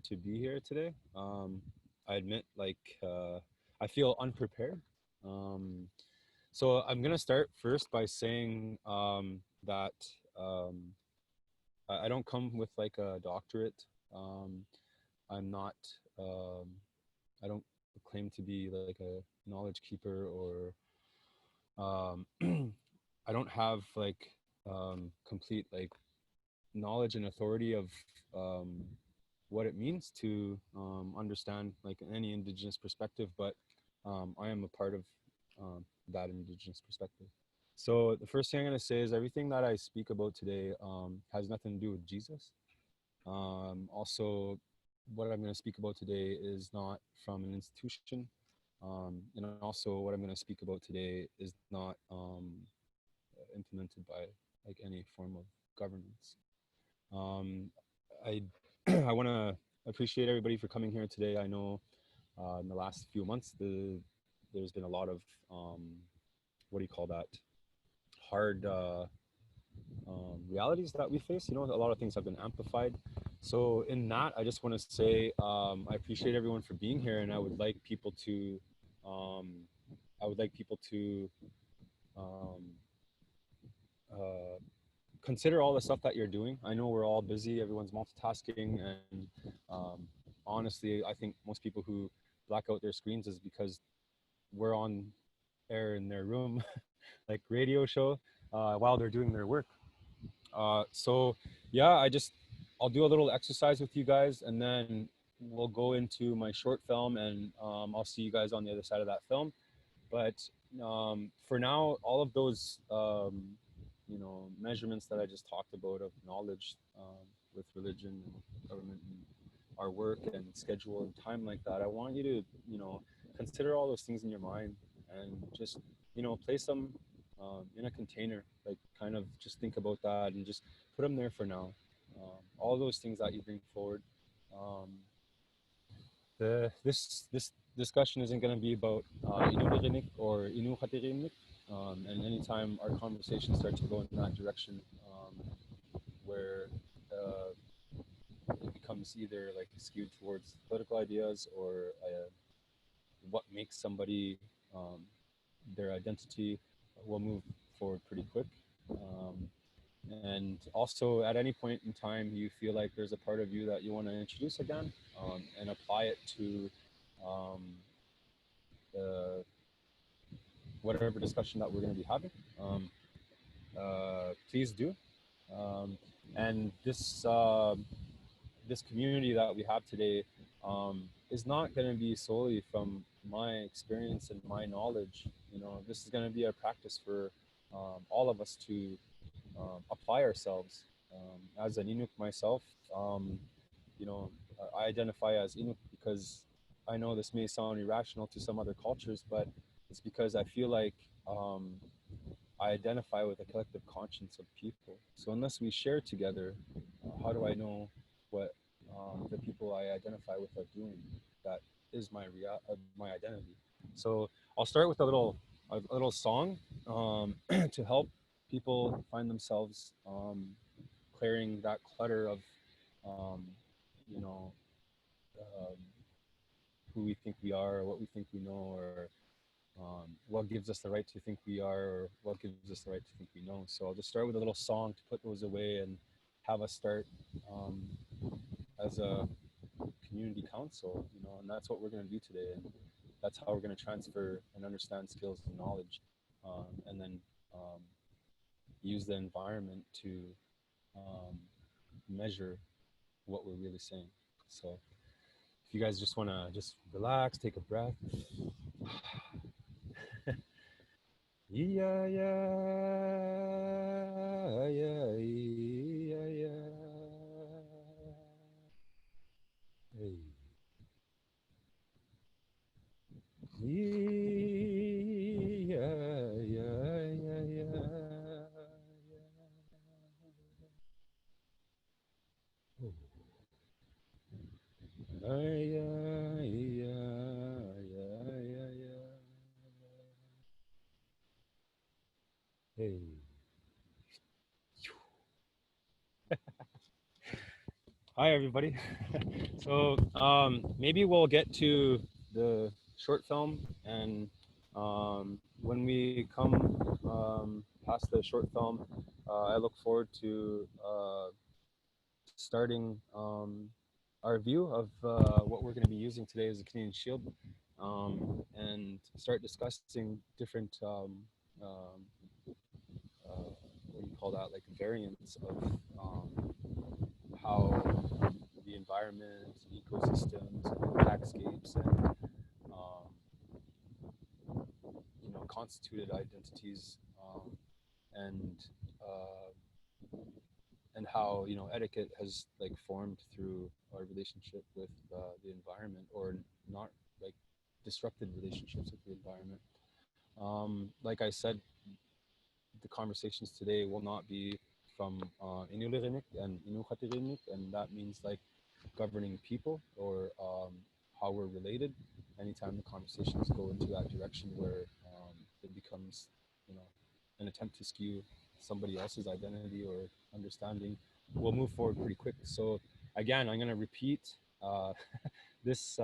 to be here today. I admit, I feel unprepared. Um, so I'm gonna start first by saying that um, I don't come with like a doctorate. Um, I'm not. Um, I don't claim to be like a knowledge keeper or I don't have like complete like knowledge and authority of what it means to understand like any indigenous perspective, but I am a part of that indigenous perspective. So the first thing I'm going to say is everything that I speak about today has nothing to do with Jesus. Also, what I'm going to speak about today is not from an institution. And also, what I'm going to speak about today is not implemented by like any form of governance. Um, I I want to appreciate everybody for coming here today. I know in the last few months there's been a lot of what do you call that hard realities that we face. You know, a lot of things have been amplified. So in that, I just want to say I appreciate everyone for being here, and um, I would like people to um, uh, consider all the stuff that you're doing. I know we're all busy, everyone's multitasking, and honestly, I think most people who black out their screens is because we're on air in their room, like radio show, while they're doing their work. So yeah, I'll do a little exercise with you guys, and then we'll go into my short film, and I'll see you guys on the other side of that film. But for now, all of those measurements that I just talked about of knowledge with religion and government and our work and schedule and time like that, I want you to consider all those things in your mind and just place them in a container, like kind of just think about that and just put them there for now. All those things that you bring forward. Um, this discussion isn't going to be about Inuktitut or Inuktitut, and anytime our conversations start to go in that direction, where uh, it becomes either like skewed towards political ideas or what makes somebody their identity, will move forward pretty quick. Um, and also, at any point in time, you feel like there's a part of you that you want to introduce again and apply it to um, the whatever discussion that we're going to be having, please do. Um, and this community that we have today is not going to be solely from my experience and my knowledge. This is going to be a practice for all of us to apply ourselves. As an Inuk myself, you know, I identify as Inuk because I know this may sound irrational to some other cultures, but it's because I feel like I identify with a collective conscience of people. So unless we share together, how do I know what the people I identify with are doing? That is my identity. So I'll start with a little song to help people find themselves clearing that clutter of um, you know um, who we think we are, or what we think we know, or what gives us the right to think we are, or what gives us the right to think we know. So I'll just start with a little song to put those away and have us start um, as a community council, and that's what we're going to do today. And that's how we're going to transfer and understand skills and knowledge, and then um, use the environment to um, measure what we're really saying. So if you guys just want to just relax, take a breath. Yeah, yeah, yeah, yeah, yeah. Hey. Yeah, yeah, yeah, yeah. Oh. Yeah, yeah, yeah, yeah, yeah. Hey. Hi, everybody. So maybe we'll get to the short film, and when we come past the short film, I look forward to starting our view of what we're going to be using today as a Canadian Shield, and start discussing different what do you call that, like variants of how the environment, ecosystems, landscapes, and um, constituted identities, and uh, and how etiquette has like formed through our relationship with the environment, or not, like disrupted relationships with the environment. Like I said, the conversations today will not be from Inuit and Inuktitut, and that means like governing people, or how we're related. Anytime the conversations go into that direction where it becomes, you know, an attempt to skew somebody else's identity or understanding, we'll move forward pretty quick. So again, I'm going to repeat, uh, this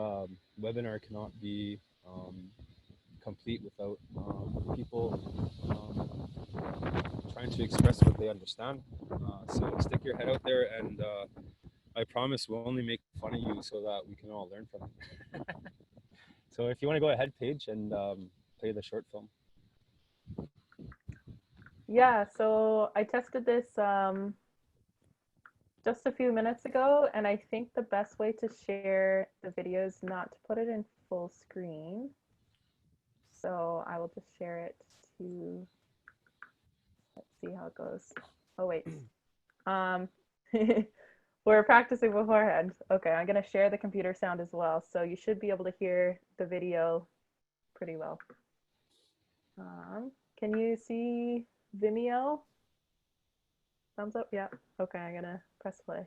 webinar cannot be complete without people trying to express what they understand. So stick your head out there, and I promise we'll only make fun of you so that we can all learn from it. So if you want to go ahead, Paige, and play the short film. Yeah, so I tested this just a few minutes ago, and I think the best way to share the video is not to put it in full screen. So I will just share it to, let's see how it goes. Oh, wait. We're practicing beforehand. Okay, I'm going to share the computer sound as well. So you should be able to hear the video pretty well. Can you see Vimeo? Thumbs up? Yeah. Okay, I'm going to press play.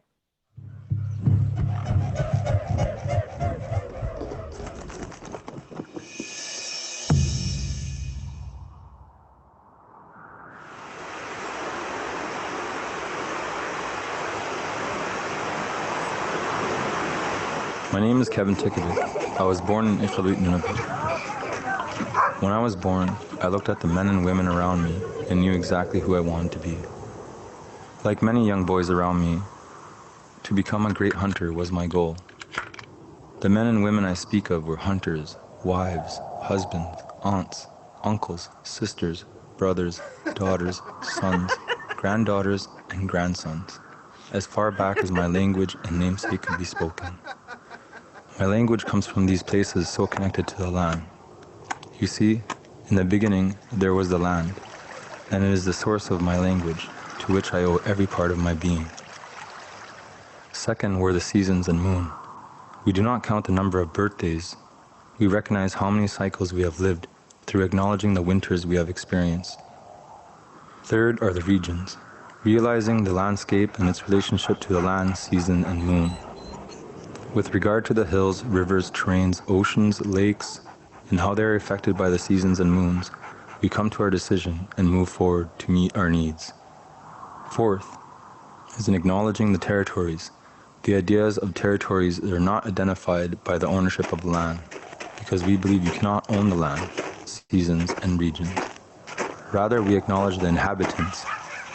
My name is Kevin Tikivik. I was born in Inuit Nunangat. When I was born, I looked at the men and women around me and knew exactly who I wanted to be. Like many young boys around me, to become a great hunter was my goal. The men and women I speak of were hunters, wives, husbands, aunts, uncles, sisters, brothers, daughters, sons, granddaughters, and grandsons, as far back as my language and namesake could be spoken. My language comes from these places so connected to the land. You see, in the beginning there was the land, and it is the source of my language, to which I owe every part of my being. Second were the seasons and moon. We do not count the number of birthdays. We recognize how many cycles we have lived through acknowledging the winters we have experienced. Third are the regions, realizing the landscape and its relationship to the land, season, and moon. With regard to the hills, rivers, terrains, oceans, lakes, and how they are affected by the seasons and moons, we come to our decision and move forward to meet our needs. Fourth is in acknowledging the territories. The ideas of territories that are not identified by the ownership of the land, because we believe you cannot own the land, seasons, and regions. Rather, we acknowledge the inhabitants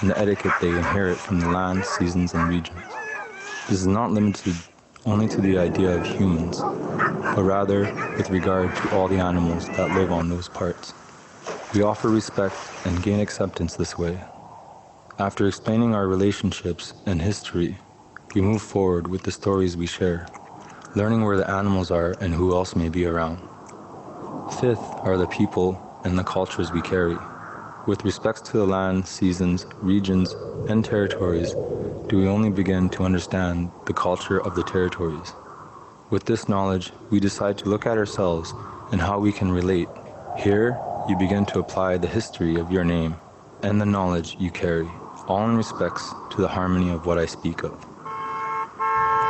and the etiquette they inherit from the land, seasons, and regions. This is not limited only to the idea of humans, but rather with regard to all the animals that live on those parts. We offer respect and gain acceptance this way. After explaining our relationships and history, we move forward with the stories we share, learning where the animals are and who else may be around. Fifth are the people and the cultures we carry. With respects to the land, seasons, regions, and territories, do we only begin to understand the culture of the territories. With this knowledge, we decide to look at ourselves and how we can relate. Here, you begin to apply the history of your name and the knowledge you carry, all in respects to the harmony of what I speak of.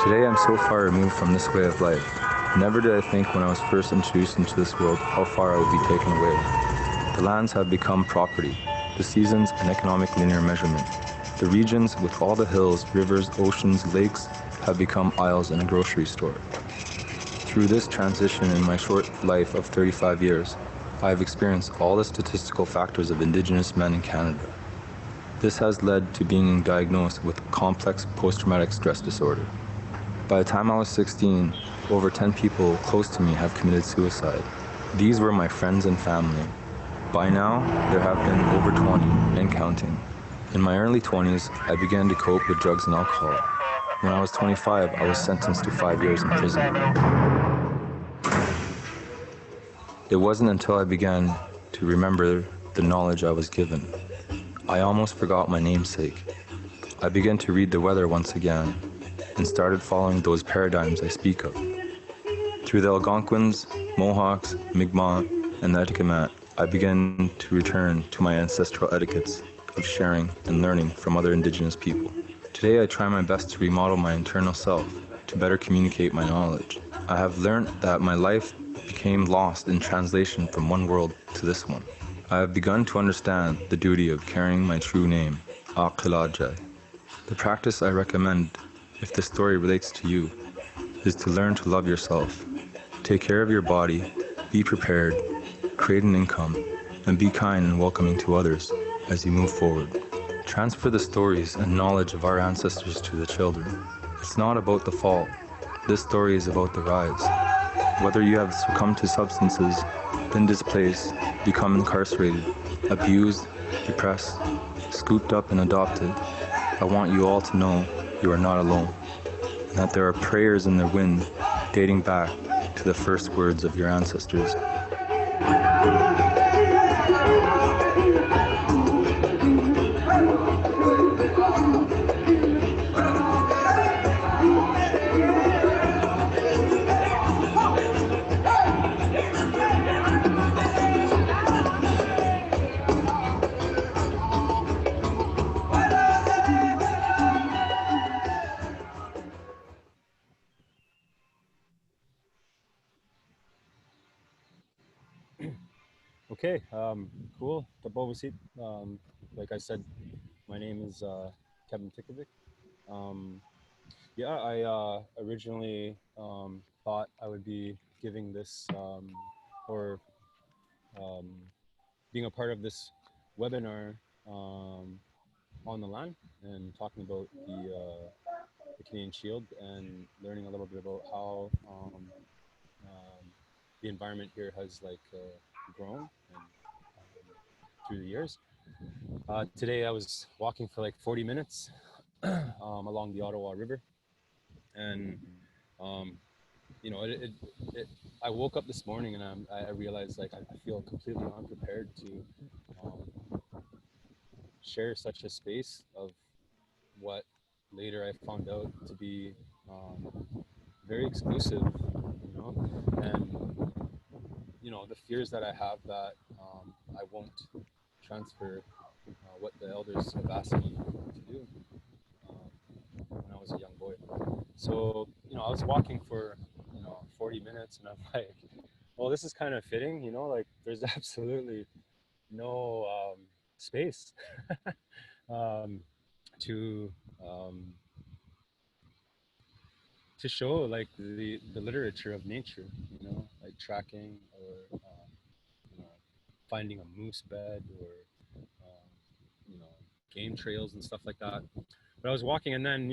Today, I'm so far removed from this way of life. Never did I think when I was first introduced into this world how far I would be taken away. The lands have become property, the seasons an economic linear measurement. The regions, with all the hills, rivers, oceans, lakes, have become aisles in a grocery store. Through this transition in my short life of 35 years, I have experienced all the statistical factors of Indigenous men in Canada. This has led to being diagnosed with complex post-traumatic stress disorder. By the time I was 16, over 10 people close to me have committed suicide. These were my friends and family. By now, there have been over 20 and counting. In my early 20s, I began to cope with drugs and alcohol. When I was 25, I was sentenced to 5 years in prison. It wasn't until I began to remember the knowledge I was given. I almost forgot my namesake. I began to read the weather once again and started following those paradigms I speak of. Through the Algonquins, Mohawks, Mi'kmaq, and the etiquette, I began to return to my ancestral etiquettes of sharing and learning from other Indigenous people. Today I try my best to remodel my internal self to better communicate my knowledge. I have learned that my life became lost in translation from one world to this one. I have begun to understand the duty of carrying my true name, Aqilajai. The practice I recommend, if the story relates to you, is to learn to love yourself. Take care of your body, be prepared, create an income, and be kind and welcoming to others as you move forward. Transfer the stories and knowledge of our ancestors to the children. It's not about the fall. This story is about the rise. Whether you have succumbed to substances, been displaced, become incarcerated, abused, depressed, scooped up and adopted, I want you all to know you are not alone, and that there are prayers in the wind dating back to the first words of your ancestors. Okay, cool. Tabovasit. Like I said, my name is Kevin Tikivik. Um, yeah, I originally thought I would be giving this or um, being a part of this webinar on the land and talking about the Canadian Shield and learning a little bit about how um, the environment here has like grown and through the years. Today I was walking for like 40 minutes along the Ottawa River, and um, you know, I woke up this morning and I realized like I feel completely unprepared to um, share such a space of what later I found out to be very exclusive, you know, and you know the fears that I have that I won't transfer what the elders have asked me to do when I was a young boy. So you know, I was walking for 40 minutes, and I'm like, well, this is kind of fitting, you know, like there's absolutely no space um, to um, to show like the literature of nature, you know, like tracking or you know, finding a moose bed or you know, game trails and stuff like that. But I was walking, and then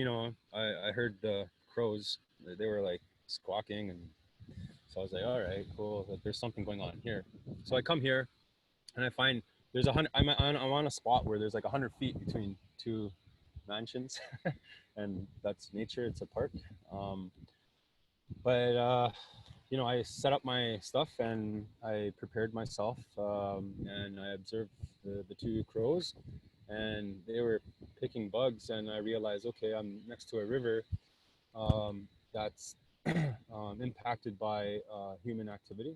I heard the crows. They were like squawking, and so I was like, all right, cool. Like, there's something going on here. So I come here, and I find there's 100. I'm on a spot where there's like 100 feet between two mansions, and that's nature. It's a park. But you know, I set up my stuff and I prepared myself, and I observed the two crows, and they were picking bugs, and I realized, okay, I'm next to a river that's impacted by human activity.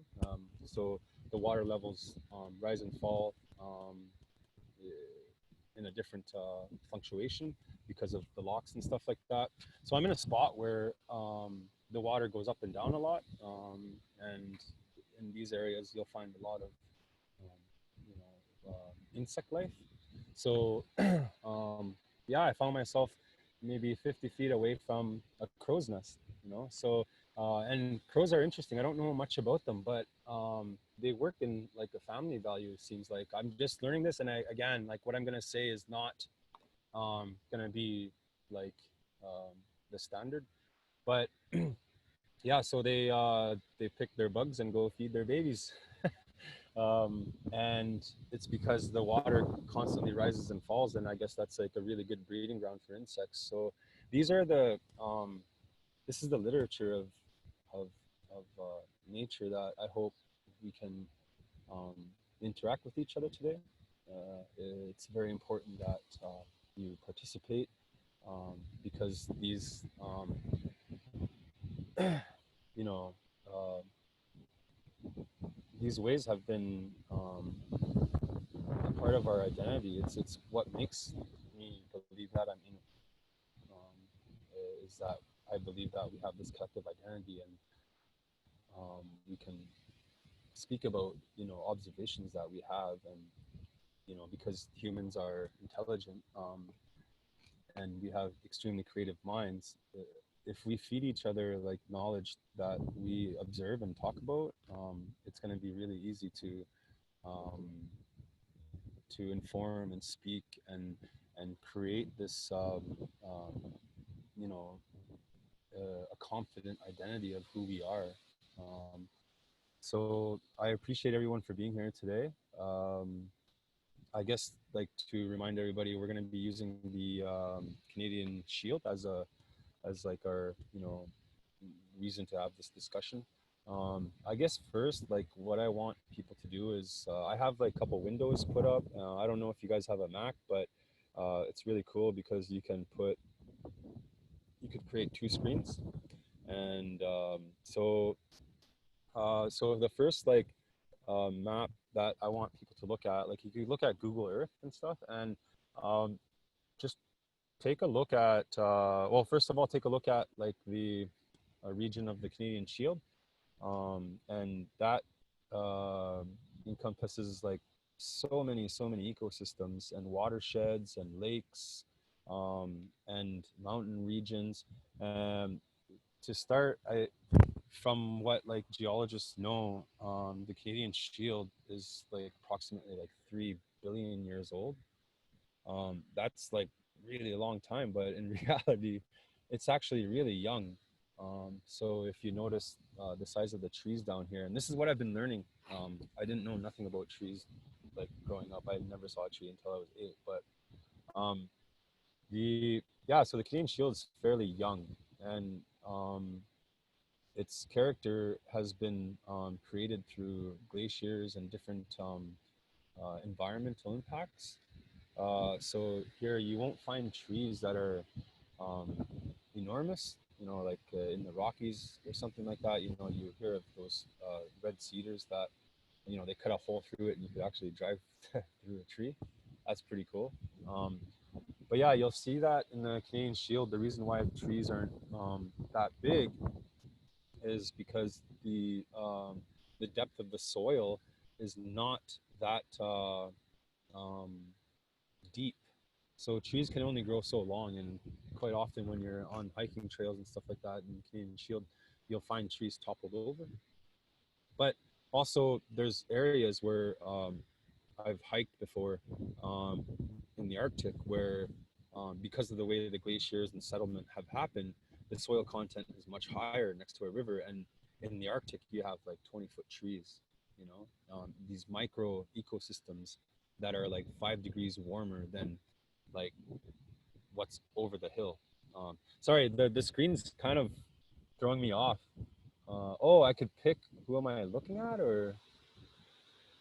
So the water levels rise and fall in a different fluctuation because of the locks and stuff like that. So I'm in a spot where the water goes up and down a lot, and in these areas you'll find a lot of insect life. So yeah, I found myself maybe 50 feet away from a crow's nest, you know. So and crows are interesting. I don't know much about them, but they work in like a family value. It seems like I'm just learning this, and again, like what I'm gonna say is not gonna be like um, the standard, but yeah. So they pick their bugs and go feed their babies. And it's because the water constantly rises and falls, and I guess that's like a really good breeding ground for insects. So these are the this is the literature of nature that I hope we can um, interact with each other today. It's very important that you participate because you know uh, these ways have been a part of our identity. It's what makes me believe that I'm Inuit. Is that I believe that we have this collective identity, and we can speak about observations that we have, and because humans are intelligent and we have extremely creative minds. If we feed each other like knowledge that we observe and talk about, it's going to be really easy um, to inform and speak and create this you know a confident identity of who we are. So I appreciate everyone for being here today. I guess like to remind everybody, we're going to be using the Canadian shield as like our reason to have this discussion. I guess first, like what I want people to do is I have like a couple windows put up. I don't know if you guys have a Mac, but it's really cool because you could create two screens, and so the first like map that I want people to look at, like you could look at Google Earth and stuff, and um, just take a look at well, first of all, take a look at like the region of the Canadian Shield, and that uh, encompasses like so many ecosystems and watersheds and lakes and mountain regions. Um, to start, from what like geologists know, the Canadian Shield is like approximately like 3 billion years old. That's like really a long time, but in reality, it's actually really young. So if you notice the size of the trees down here, and this is what I've been learning. I didn't know nothing about trees like growing up. I never saw a tree until I was 8. But the yeah, so the Canadian Shield is fairly young, and its character has been created through glaciers and different environmental impacts. So here you won't find trees that are um, enormous, like in the Rockies or something like that. You hear of those red cedars that, they cut a hole through it and you could actually drive through a tree. That's pretty cool. But yeah, you'll see that in the Canadian Shield. The reason why trees aren't that big is because the depth of the soil is not that um, deep. So trees can only grow so long, and quite often when you're on hiking trails and stuff like that in the Canadian Shield, you'll find trees toppled over. But also, there's areas where I've hiked before in the Arctic where, because of the way the glaciers and settlement have happened, the soil content is much higher next to a river. And in the Arctic, you have like 20-foot trees, these micro ecosystems that are like 5 degrees warmer than like what's over the hill. Sorry, the screen's kind of throwing me off. Oh, I could pick who am I looking at, or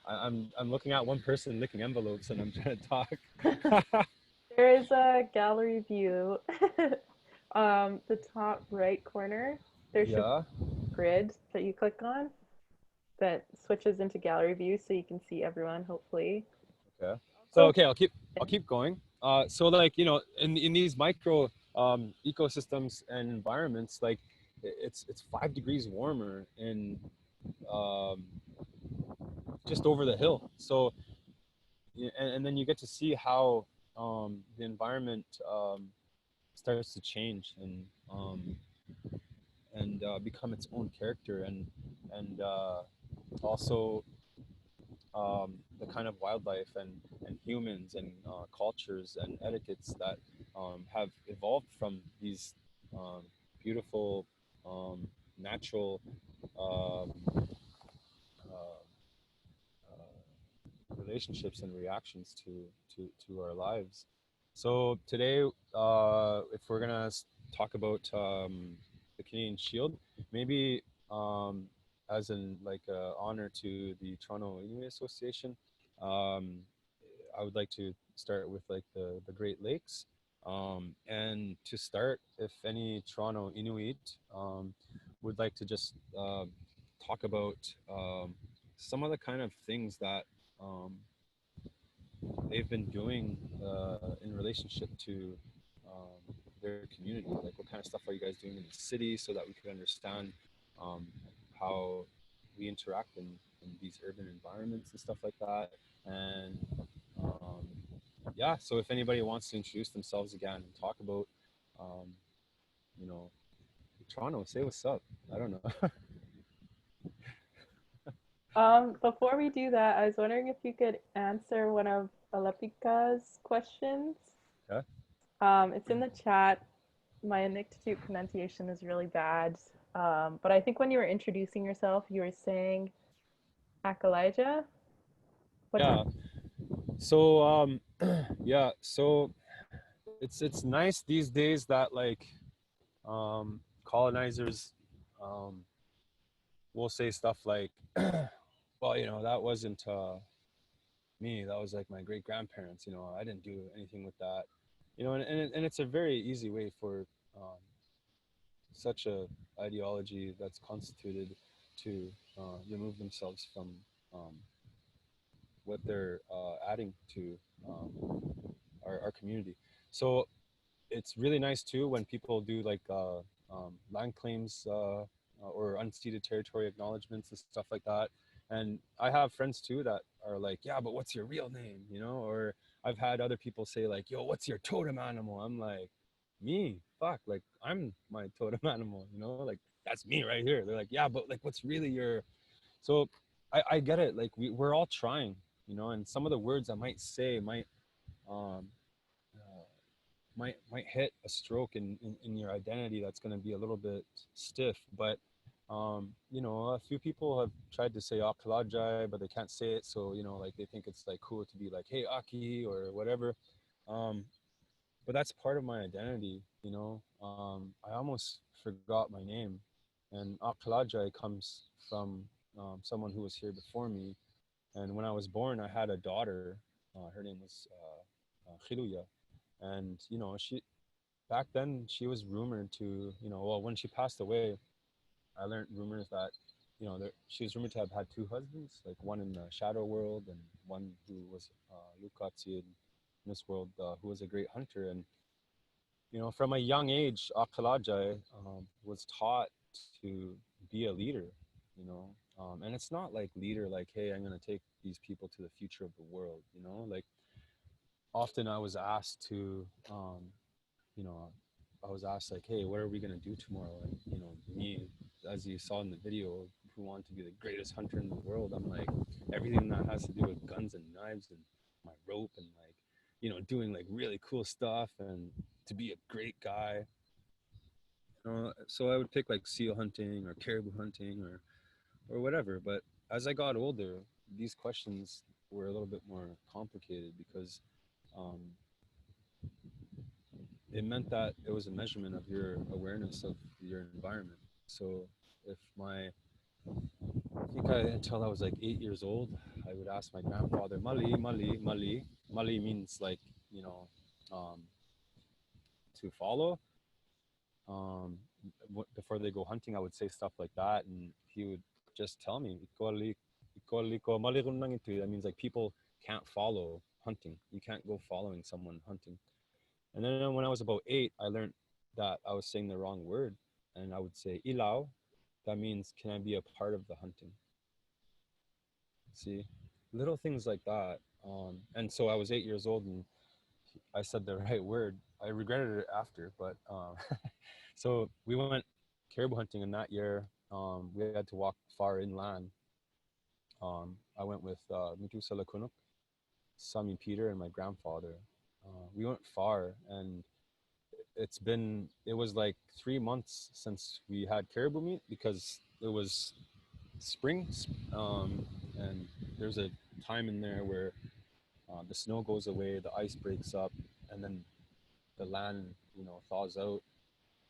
I'm looking at one person licking envelopes and I'm trying to talk. There is a gallery view. The top right corner, there should Yeah. be a grid that you click on that switches into gallery view so you can see everyone, hopefully. Okay. So Also, okay, I'll keep going. So like in these micro ecosystems and environments, like it's 5 degrees warmer in um, just over the hill. So and then you get to see how the environment starts to change and become its own character, and also the kind of wildlife and humans and cultures and etiquettes that have evolved from these um, beautiful natural um, uh, relationships and reactions to our lives. So today, if we're gonna talk about the Canadian Shield, maybe um, as an like honor to the Toronto Inuit Association, um, I would like to start with like the Great Lakes. And to start, if any Toronto Inuit would like to just talk about some of the kind of things that um, they've been doing in relationship to their community. Like, what kind of stuff are you guys doing in the city so that we could understand um, how we interact in these urban environments and stuff like that. And um, yeah, so if anybody wants to introduce themselves again and talk about, um, you know, Toronto, say what's up. I don't know. Before we do that, I was wondering if you could answer one of Alepika's questions. Okay. It's in the chat. My Inuktitut pronunciation is really bad. But I think when you were introducing yourself, you were saying Akalija. Yeah. So yeah. So it's nice these days that like colonizers will say stuff like, well, that wasn't me. That was like my great grandparents. I didn't do anything with that. And it's a very easy way for such a ideology that's constituted to remove themselves from um, what they're adding to our community. So it's really nice too when people do like land claims or unceded territory acknowledgements and stuff like that. And I have friends too that are like, yeah, but what's your real name? Or I've had other people say like, yo, what's your totem animal? I'm like, me, fuck, like I'm my totem animal, like that's me right here. They're like, yeah, but like what's really your. So I get it. Like we're all trying, and some of the words I might say um, uh, might hit a stroke in your identity that's going to be a little bit stiff. But a few people have tried to say Akalajai, but they can't say it, so like they think it's like cool to be like, hey Aki or whatever. um, but that's part of my identity. I almost forgot my name, and Akalajai comes from someone who was here before me. And when I was born, I had a daughter. Her name was Khiruya. And she back then she was rumored to, well, when she passed away, I learned rumors that, she was rumored to have had two husbands, like one in the shadow world and one who was Lukatsi in this world, who was a great hunter. And from a young age, Akalajai was taught to be a leader. And it's not like leader like, hey, I'm going to take these people to the future of the world. Like often I was asked to you know, I was asked like, hey, what are we gonna do tomorrow? And me, as you saw in the video, who want to be the greatest hunter in the world, I'm like, everything that has to do with guns and knives and my rope and like, doing like really cool stuff and to be a great guy. So I would pick like seal hunting or caribou hunting or whatever. But as I got older, these questions were a little bit more complicated because um, it meant that it was a measurement of your awareness of your environment. So if I think until I was like 8 years old, I would ask my grandfather, Mali, Mali, Mali. Mali means like, you know, um, to follow. Before they go hunting, I would say stuff like that. And he would just tell me, that means like people can't follow hunting. You can't go following someone hunting. And then when I was about 8, I learned that I was saying the wrong word. And I would say ilaw. That means, can I be a part of the hunting? See, little things like that. And so I was 8 years old and I said the right word. I regretted it after, but so we went caribou hunting, and that year we had to walk far inland. I went with Mitu Salakunuk, Sami Peter, and my grandfather. We went far, and it was like 3 months since we had caribou meat because it was spring, and there's a time in there where the snow goes away, the ice breaks up, and then the land, thaws out.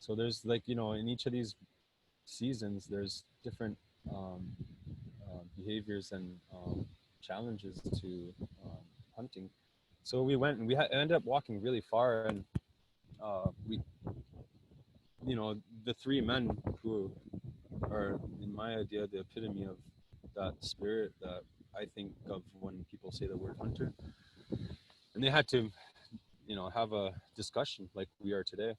So there's like, in each of these seasons, there's different behaviors and challenges to hunting. So we went and ended up walking really far, and we, the three men who are, in my idea, the epitome of that spirit that I think of when people say the word hunter. And they had to, have a discussion like we are today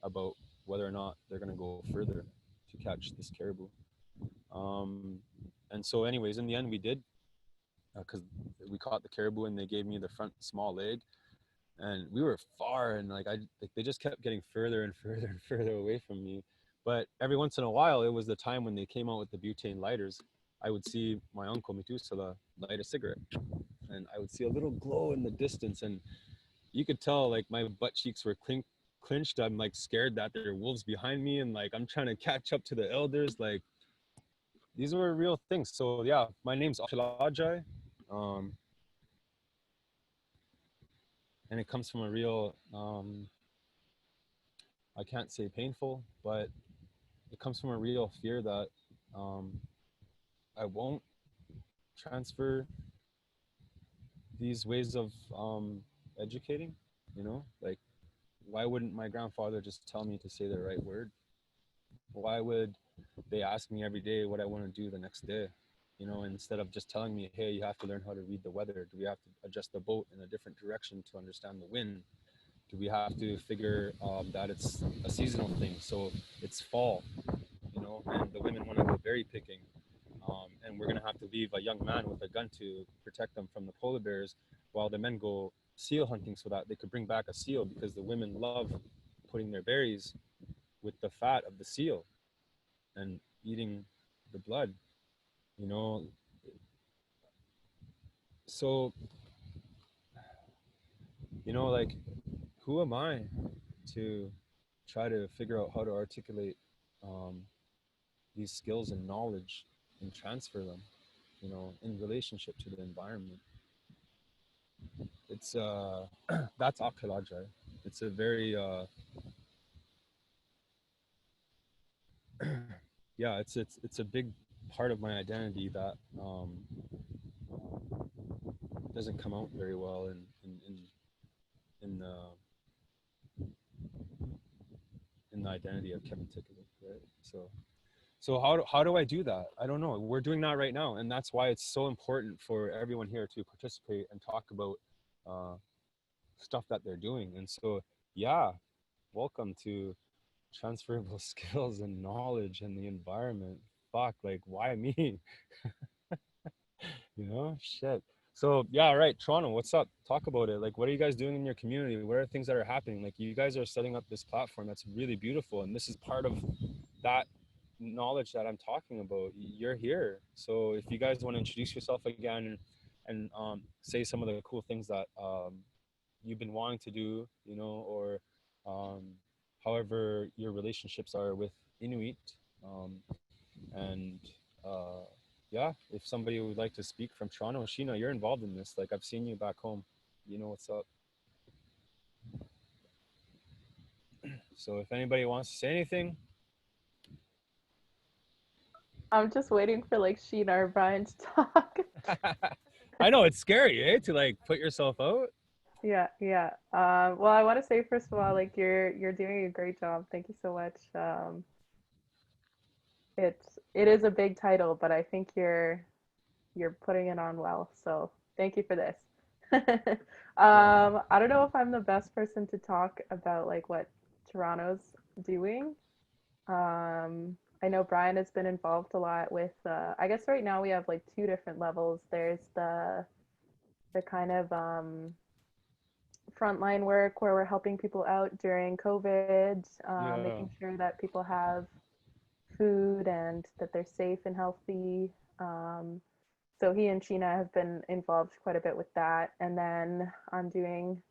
about whether or not they're going to go further to catch this caribou. Um, and so, anyways, in the end, we did, because we caught the caribou and they gave me the front small leg, and we were far, and like they just kept getting further and further and further away from me. But every once in a while, it was the time when they came out with the butane lighters. I would see my uncle Mitusala light a cigarette, and I would see a little glow in the distance, and you could tell like my butt cheeks were clinched. I'm like scared that there are wolves behind me, and like I'm trying to catch up to the elders. Like these were real things. So yeah, my name's Akilajai, and it comes from a real I can't say painful, but it comes from a real fear that I won't transfer these ways of educating. Like why wouldn't my grandfather just tell me to say the right word? Why would they ask me every day what I want to do the next day? Instead of just telling me, hey, you have to learn how to read the weather. Do we have to adjust the boat in a different direction to understand the wind? Do we have to figure that it's a seasonal thing? So it's fall, and the women want to go berry picking. And we're going to have to leave a young man with a gun to protect them from the polar bears while the men go seal hunting so that they could bring back a seal, because the women love putting their berries with the fat of the seal and eating the blood, you know. So, like, who am I to try to figure out how to articulate um, these skills and knowledge and transfer them, in relationship to the environment? It's that's Akalaja. It's a very yeah, it's a big part of my identity that doesn't come out very well in the identity of Kevin Tikivik, right? So how do I do that? I don't know. We're doing that right now, and that's why it's so important for everyone here to participate and talk about uh, stuff that they're doing. And so, yeah, welcome to transferable skills and knowledge and the environment. Fuck, like why me? Shit. So yeah, right. Toronto, what's up? Talk about it. Like, what are you guys doing in your community? What are things that are happening? Like, you guys are setting up this platform that's really beautiful, and this is part of that knowledge that I'm talking about. You're here, so if you guys want to introduce yourself again and say some of the cool things that you've been wanting to do, or however your relationships are with Inuit, and uh, yeah, if somebody would like to speak from Toronto, Sheena, you're involved in this. Like, I've seen you back home. You know what's up. So if anybody wants to say anything. I'm just waiting for like Sheena or Brian to talk. I know it's scary, to like put yourself out. Yeah. Well, I want to say first of all, like you're doing a great job. Thank you so much. It is a big title, but I think you're putting it on well. So thank you for this. I don't know if I'm the best person to talk about like what Toronto's doing. I know Brian has been involved a lot with. I guess right now we have like two different levels. There's the kind of frontline work where we're helping people out during COVID, Yeah. making sure that people have food and that they're safe and healthy. Um, so he and Sheena have been involved quite a bit with that. And then I'm doing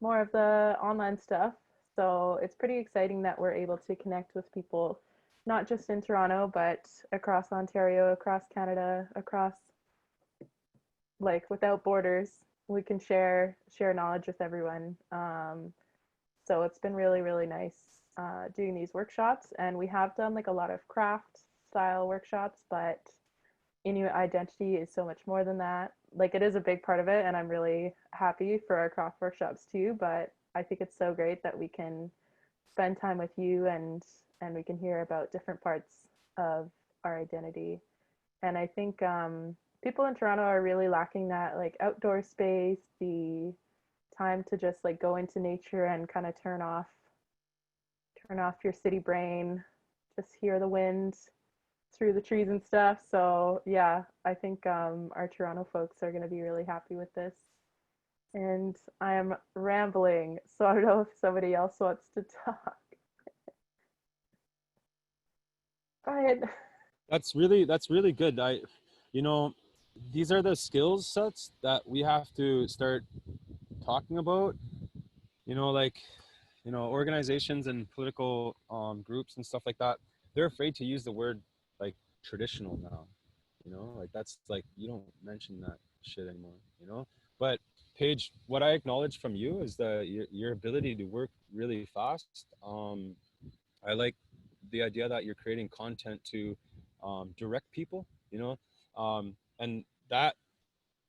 more of the online stuff. So it's pretty exciting that we're able to connect with people, not just in Toronto, but across Ontario, across Canada, across like without borders. We can share knowledge with everyone. So it's been really, really nice doing these workshops. And we have done like a lot of craft style workshops, but Inuit identity is so much more than that. Like it is a big part of it, and I'm really happy for our craft workshops too. But I think it's so great that we can spend time with you and we can hear about different parts of our identity. And I think people in Toronto are really lacking that like outdoor space, the time to just like go into nature and kind of turn off your city brain, just hear the wind through the trees and stuff. So yeah, I think our Toronto folks are going to be really happy with this. And I am rambling, so I don't know if somebody else wants to talk. Brian. That's really good. You know, these are the skills sets that we have to start talking about. You know, like, you know, organizations and political groups and stuff like that. They're afraid to use the word like traditional now. You know, like that's like you don't mention that shit anymore. You know, but Paige, what I acknowledge from you is your ability to work really fast. I like the idea that you're creating content to direct people, you know, and that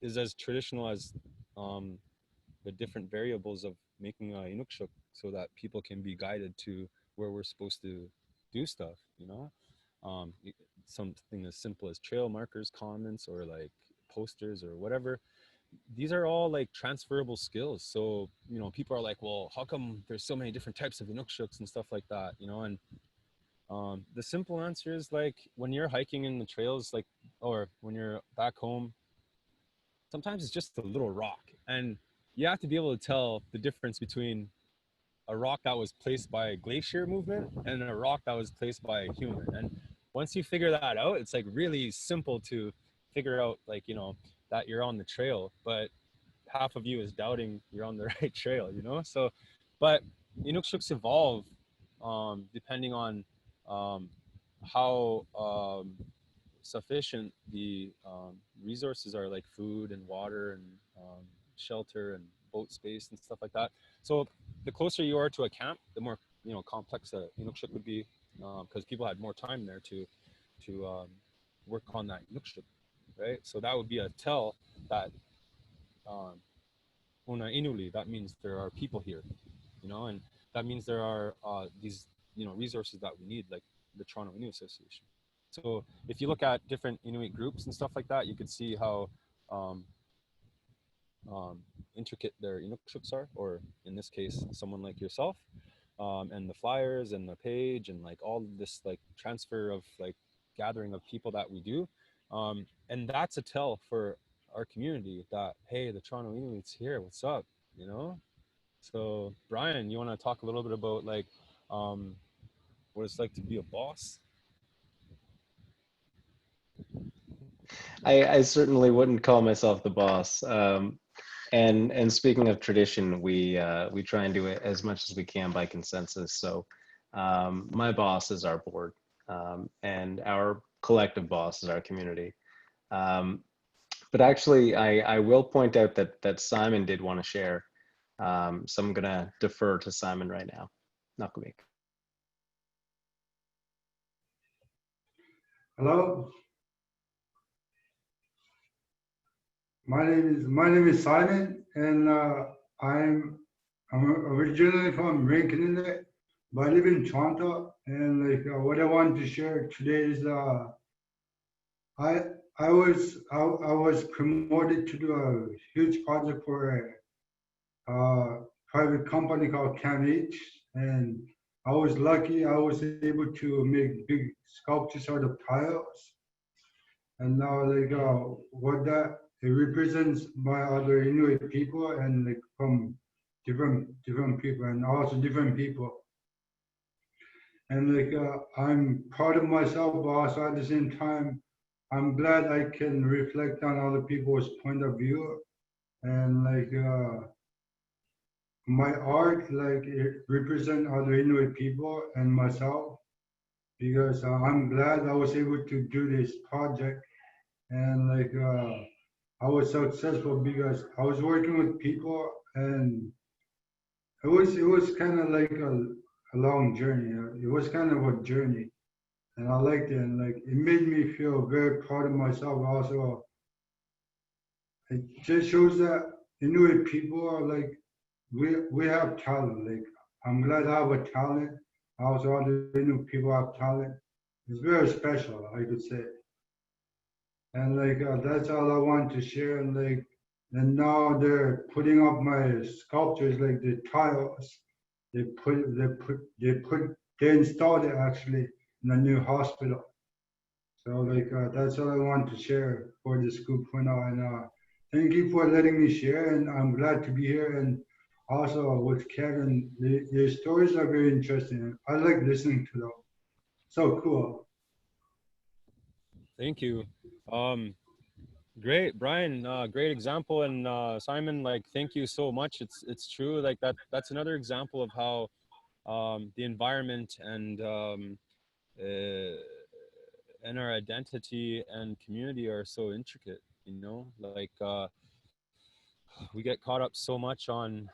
is as traditional as um, the different variables of making a inukshuk so that people can be guided to where we're supposed to do stuff, you know. um, Something as simple as trail markers, comments, or like posters or whatever. These are all like transferable skills. So, you know, people are like, well, how come there's so many different types of inukshuks and stuff like that, you know? And the simple answer is like when you're hiking in the trails, like, or when you're back home, sometimes it's just a little rock. And you have to be able to tell the difference between a rock that was placed by a glacier movement and a rock that was placed by a human. And once you figure that out, it's like really simple to figure out, like, you know, that you're on the trail, but half of you is doubting you're on the right trail, you know? So, but Inukshuks evolve depending on um, how sufficient the resources are, like food and water and shelter and boat space and stuff like that. So the closer you are to a camp, the more, you know, complex a Inukshuk would be, because people had more time there to work on that Inukshuk, right? So that would be a tell that um, Una Inuli, that means there are people here, you know, and that means there are these, you know, resources that we need, like the Toronto Inuit Association. So if you look at different Inuit groups and stuff like that, you could see how um, intricate their Inukshuks are, or in this case, someone like yourself, and the flyers and the page and like all this like transfer of like gathering of people that we do. And that's a tell for our community that, hey, the Toronto Inuit's here, what's up, you know? So Brian, you want to talk a little bit about like um, what it's like to be a boss? I certainly wouldn't call myself the boss. And speaking of tradition, we try and do it as much as we can by consensus. So my boss is our board, and our collective boss is our community. Um, but actually, I will point out that Simon did want to share. So I'm gonna defer to Simon right now. Nakawik. Hello, my name is Simon, and I'm originally from Rankin, but I live in Toronto. And like what I wanted to share today is I I was promoted to do a huge project for a private company called CAMH, and I was lucky. I was able to make big sculptures out of tiles. And now like what that it represents my other Inuit people, and like from different people and also different people. And like I'm proud of myself, but also at the same time, I'm glad I can reflect on other people's point of view. And like my art, like it represent other Inuit people and myself, because I'm glad I was able to do this project. And like I was successful because I was working with people, and it was kind of like a long journey. It was kind of a journey, and I liked it. And like it made me feel very proud of myself. Also, it just shows that Inuit people are like we have talent. Like I'm glad I have a talent. Also, other Inuit people have talent. It's very special, I could say. And like that's all I want to share. And like and now they're putting up my sculptures, like the tiles. They installed it actually in a new hospital. So like that's all I want to share for the scoop for now. And thank you for letting me share. And I'm glad to be here. And also with Kevin, the stories are very interesting. I like listening to them. So cool. Thank you. Great, Brian. Great example, and Simon. Like, thank you so much. It's true. Like that's another example of how the environment and our identity and community are so intricate. You know, like we get caught up so much on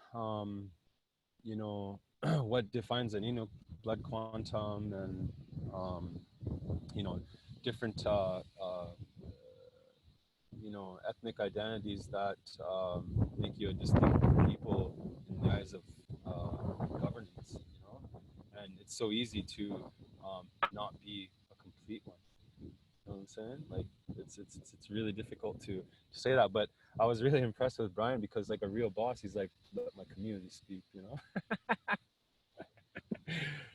you know what defines an Inuk blood quantum and you know different you know ethnic identities that make you a distinct people in the eyes of governance, you know, and it's so easy to not be a complete one. You know what I'm saying? Like it's really difficult to say that, but I was really impressed with Brian because like a real boss, he's like, let my community speak, you know.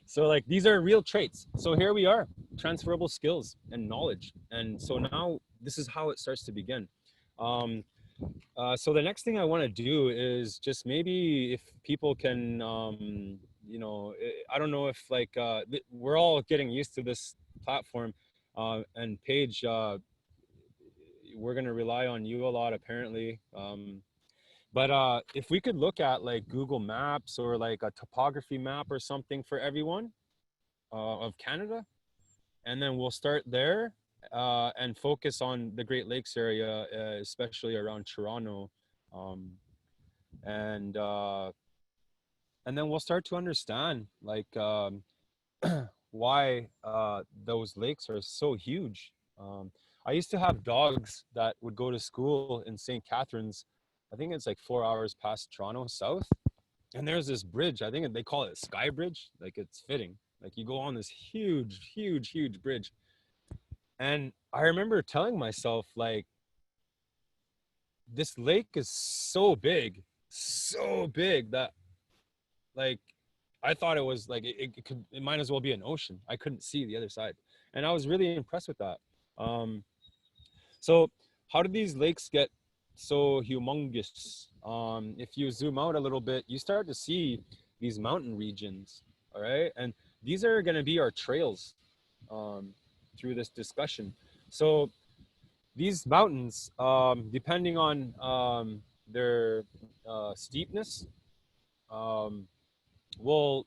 So like these are real traits. So here we are, transferable skills and knowledge. And so now this is how it starts to begin. So the next thing I want to do is just maybe if people can, you know, I don't know if like we're all getting used to this platform, and Paige, we're gonna rely on you a lot apparently. But if we could look at like Google Maps or like a topography map or something for everyone of Canada, and then we'll start there and focus on the Great Lakes area, especially around Toronto, um, and then we'll start to understand like why those lakes are so huge. I used to have dogs that would go to school in St. Catharines. I think it's like 4 hours past Toronto south. And there's this bridge. I think they call it Sky Bridge. Like it's fitting. Like you go on this huge bridge. And I remember telling myself, like, this lake is so big that like I thought it was like it might as well be an ocean. I couldn't see the other side. And I was really impressed with that. So how did these lakes get so humongous? If you zoom out a little bit, you start to see these mountain regions, all right? And these are going to be our trails through this discussion. So these mountains, depending on their steepness, will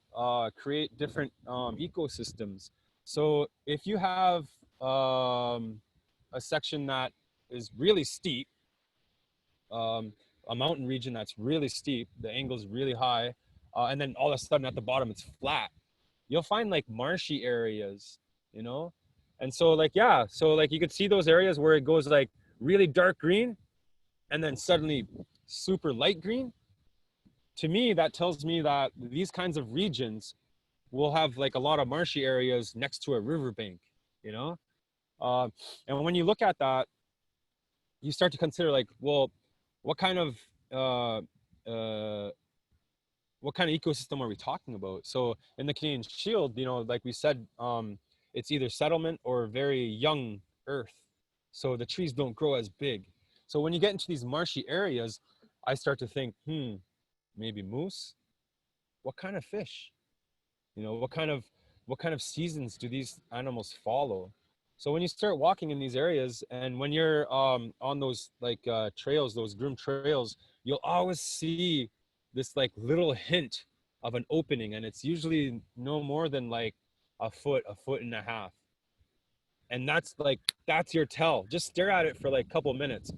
create different ecosystems. So if you have a section that is really steep, a mountain region that's really steep, the angle's really high, and then all of a sudden at the bottom it's flat, you'll find like marshy areas, you know? And so like, yeah, so like you could see those areas where it goes like really dark green and then suddenly super light green. To me, that tells me that these kinds of regions will have like a lot of marshy areas next to a riverbank, you know? And when you look at that, you start to consider like, well, what kind of ecosystem are we talking about? So in the Canadian Shield, you know, like we said, it's either settlement or very young earth. So the trees don't grow as big. So when you get into these marshy areas, I start to think, maybe moose. What kind of fish? You know, what kind of seasons do these animals follow? So when you start walking in these areas, and when you're on those like trails, those groomed trails, you'll always see this like little hint of an opening, and it's usually no more than like a foot and a half. And that's your tell. Just stare at it for like a couple minutes,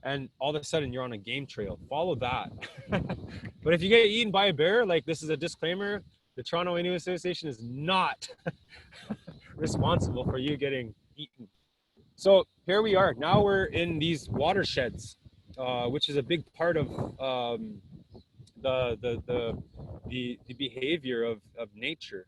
and all of a sudden you're on a game trail. Follow that. But if you get eaten by a bear, like, this is a disclaimer, the Toronto Inuit Association is not responsible for you getting eaten. So here we are. Now we're in these watersheds, which is a big part of the behavior of nature.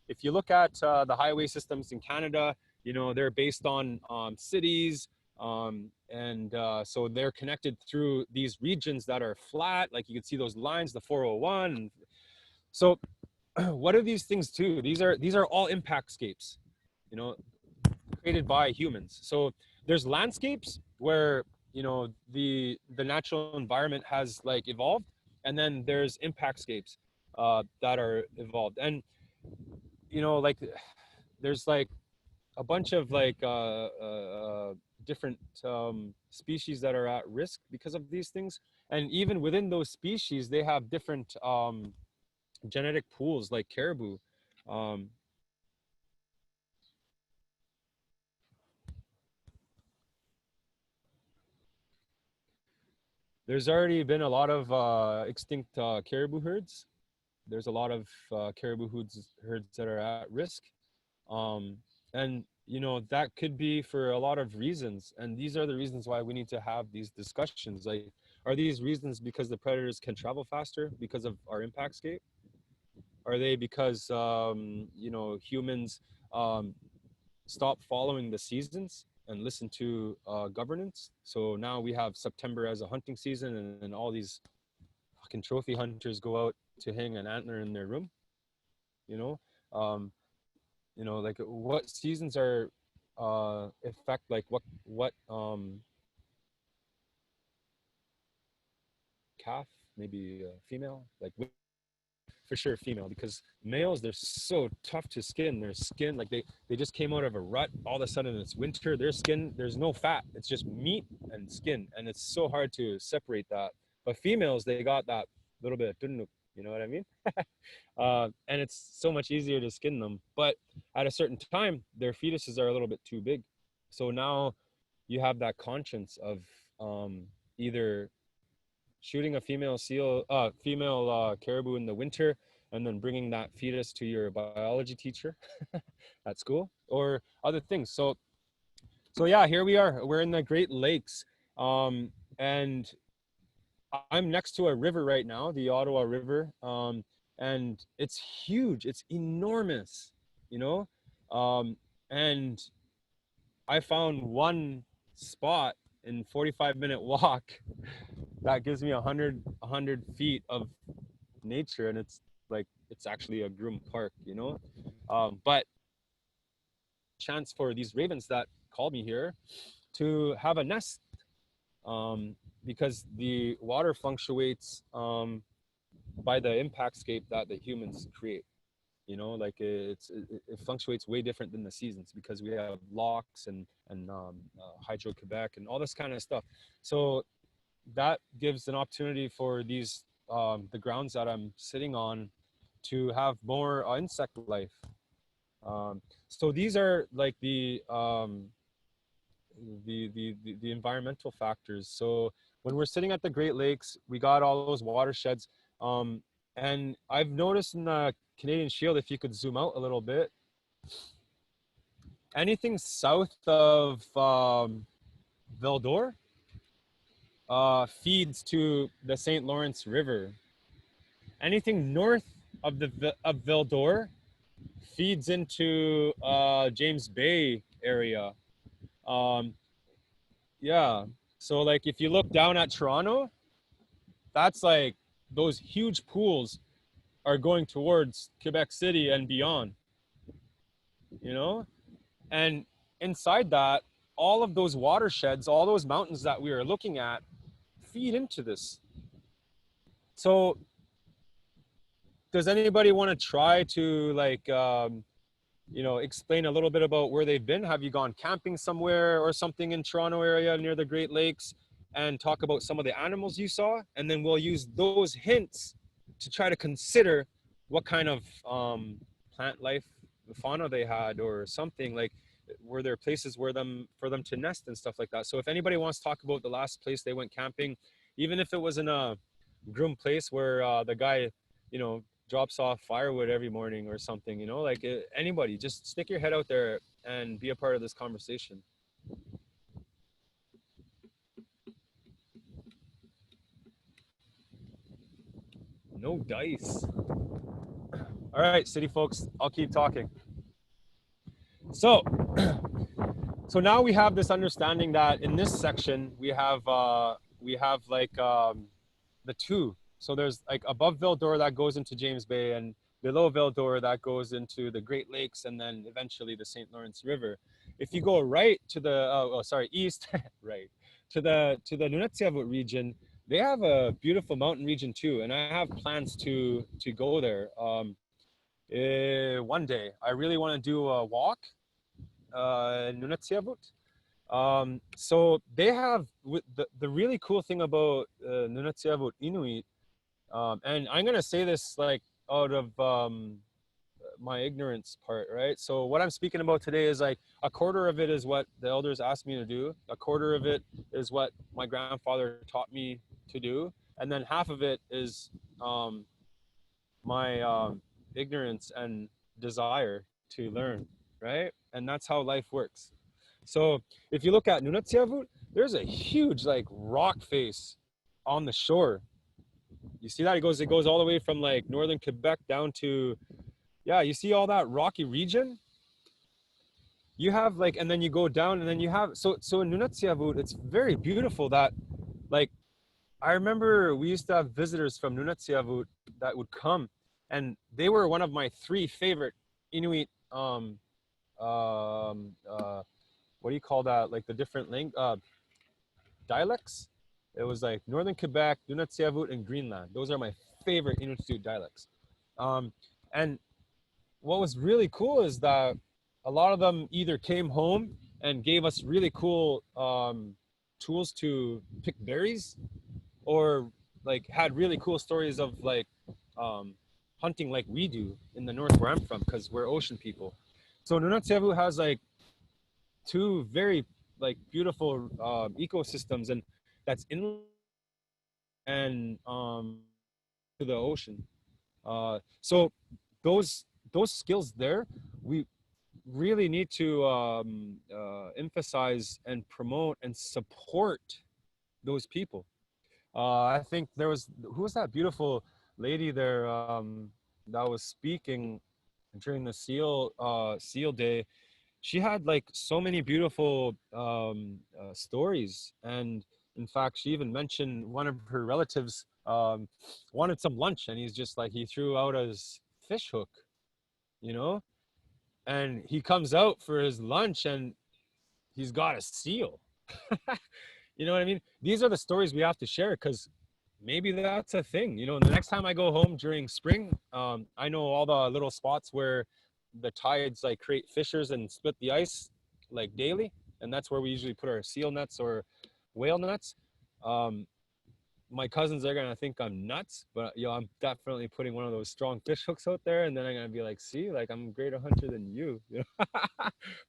If you look at the highway systems in Canada, you know, they're based on cities, and so they're connected through these regions that are flat. Like, you can see those lines, the 401. So what are these things too? These are all impactscapes, you know, created by humans. So there's landscapes where, you know, the natural environment has like evolved, and then there's impactscapes that are evolved. And, you know, like, there's like a bunch of like different species that are at risk because of these things. And even within those species, they have different genetic pools, like caribou. There's already been a lot of extinct caribou herds. There's a lot of caribou herds that are at risk. And, you know, that could be for a lot of reasons. And these are the reasons why we need to have these discussions. Like, are these reasons because the predators can travel faster because of our impact scape? Are they because, you know, humans stop following the seasons and listen to governance? So now we have September as a hunting season, and all these fucking trophy hunters go out to hang an antler in their room. You know, like, what seasons are affect, like, what calf, maybe female, like, for sure female, because males, they're so tough to skin. Their skin, like, they just came out of a rut. All of a sudden it's winter. Their skin, there's no fat. It's just meat and skin, and it's so hard to separate that. But females, they got that little bit of, you know what I mean? And it's so much easier to skin them. But at a certain time, their fetuses are a little bit too big. So now you have that conscience of either shooting a female caribou in the winter, and then bringing that fetus to your biology teacher at school, or other things. So yeah, here we are. We're in the Great Lakes, and I'm next to a river right now, the Ottawa River, and it's huge. It's enormous, you know, and I found one spot in 45-minute walk that gives me 100 feet of nature, and it's like, it's actually a groomed park, you know. But chance for these ravens that called me here to have a nest, because the water fluctuates by the impactscape that the humans create. You know, like, it fluctuates way different than the seasons, because we have locks and Hydro-Quebec and all this kind of stuff. So that gives an opportunity for these the grounds that I'm sitting on to have more insect life. So these are like the environmental factors. So when we're sitting at the Great Lakes, we got all those watersheds, and I've noticed in the Canadian Shield, if you could zoom out a little bit, anything south of Val-d'Or feeds to the St. Lawrence River. Anything north of Val-d'Or feeds into James Bay area. Yeah, so like, if you look down at Toronto, that's like, those huge pools are going towards Quebec City and beyond, you know. And inside that, all of those watersheds, all those mountains that we are looking at, feed into this. So does anybody want to try to like, you know, explain a little bit about where they've been? Have you gone camping somewhere or something in Toronto area near the Great Lakes, and talk about some of the animals you saw? And then we'll use those hints to try to consider what kind of plant life, fauna they had, or something like, were there places where for them to nest and stuff like that. So if anybody wants to talk about the last place they went camping, even if it was in a groomed place where the guy, you know, drops off firewood every morning or something, you know, like anybody, just stick your head out there and be a part of this conversation. No dice. All right, city folks, I'll keep talking. So, so now we have this understanding that in this section we have like the two. So there's like above Val-d'Or that goes into James Bay, and below Val-d'Or that goes into the Great Lakes, and then eventually the St. Lawrence River. If you go right to the east, right to the Nunavut region, they have a beautiful mountain region too, and I have plans to go there one day. I really want to do a walk in Nunavut. So they have the really cool thing about Nunavut Inuit, and I'm gonna say this like out of my ignorance part, right? So what I'm speaking about today is like a quarter of it is what the elders asked me to do, a quarter of it is what my grandfather taught me to do, and then half of it is my ignorance and desire to learn, right? And that's how life works. So if you look at Nunavut, there's a huge like rock face on the shore. You see that? It goes all the way from like northern Quebec down to, yeah, you see all that rocky region? You have like, and then you go down and then you have, so in Nunavut, it's very beautiful that like, I remember we used to have visitors from Nunavut that would come, and they were one of my 3 favorite Inuit what do you call that? Like the different dialects. It was like Northern Quebec, Nunavut, and Greenland. Those are my favorite Inuktitut dialects. And what was really cool is that a lot of them either came home and gave us really cool tools to pick berries, or like had really cool stories of like hunting like we do in the north where I'm from, because we're ocean people. So Nunavut has like 2 very like beautiful ecosystems, and that's inland and to the ocean. So those skills there, we really need to emphasize and promote and support those people. I think there was, who was that beautiful lady there that was speaking during the seal day. She had like so many beautiful stories, and in fact she even mentioned one of her relatives wanted some lunch, and he's just like, he threw out his fish hook, you know, and he comes out for his lunch and he's got a seal. You know what I mean? These are the stories we have to share, because maybe that's a thing. You know, the next time I go home during spring, I know all the little spots where the tides like create fissures and split the ice like daily, and that's where we usually put our seal nets or whale nets. My cousins are gonna think I'm nuts, but yo, I'm definitely putting one of those strong fish hooks out there, and then I'm gonna be like, see, like I'm a greater hunter than you, you know?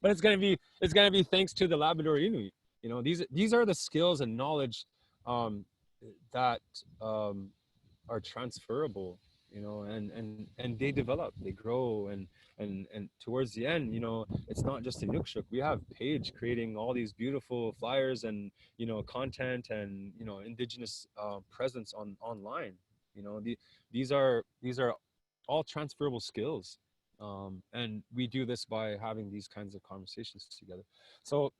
But it's gonna be thanks to the Labrador Inuit. You know, these are the skills and knowledge that are transferable, you know, and they develop, they grow, and towards the end, you know, it's not just Inukshuk. We have Paige creating all these beautiful flyers and, you know, content and, you know, indigenous presence online. You know, these are all transferable skills, and we do this by having these kinds of conversations together. So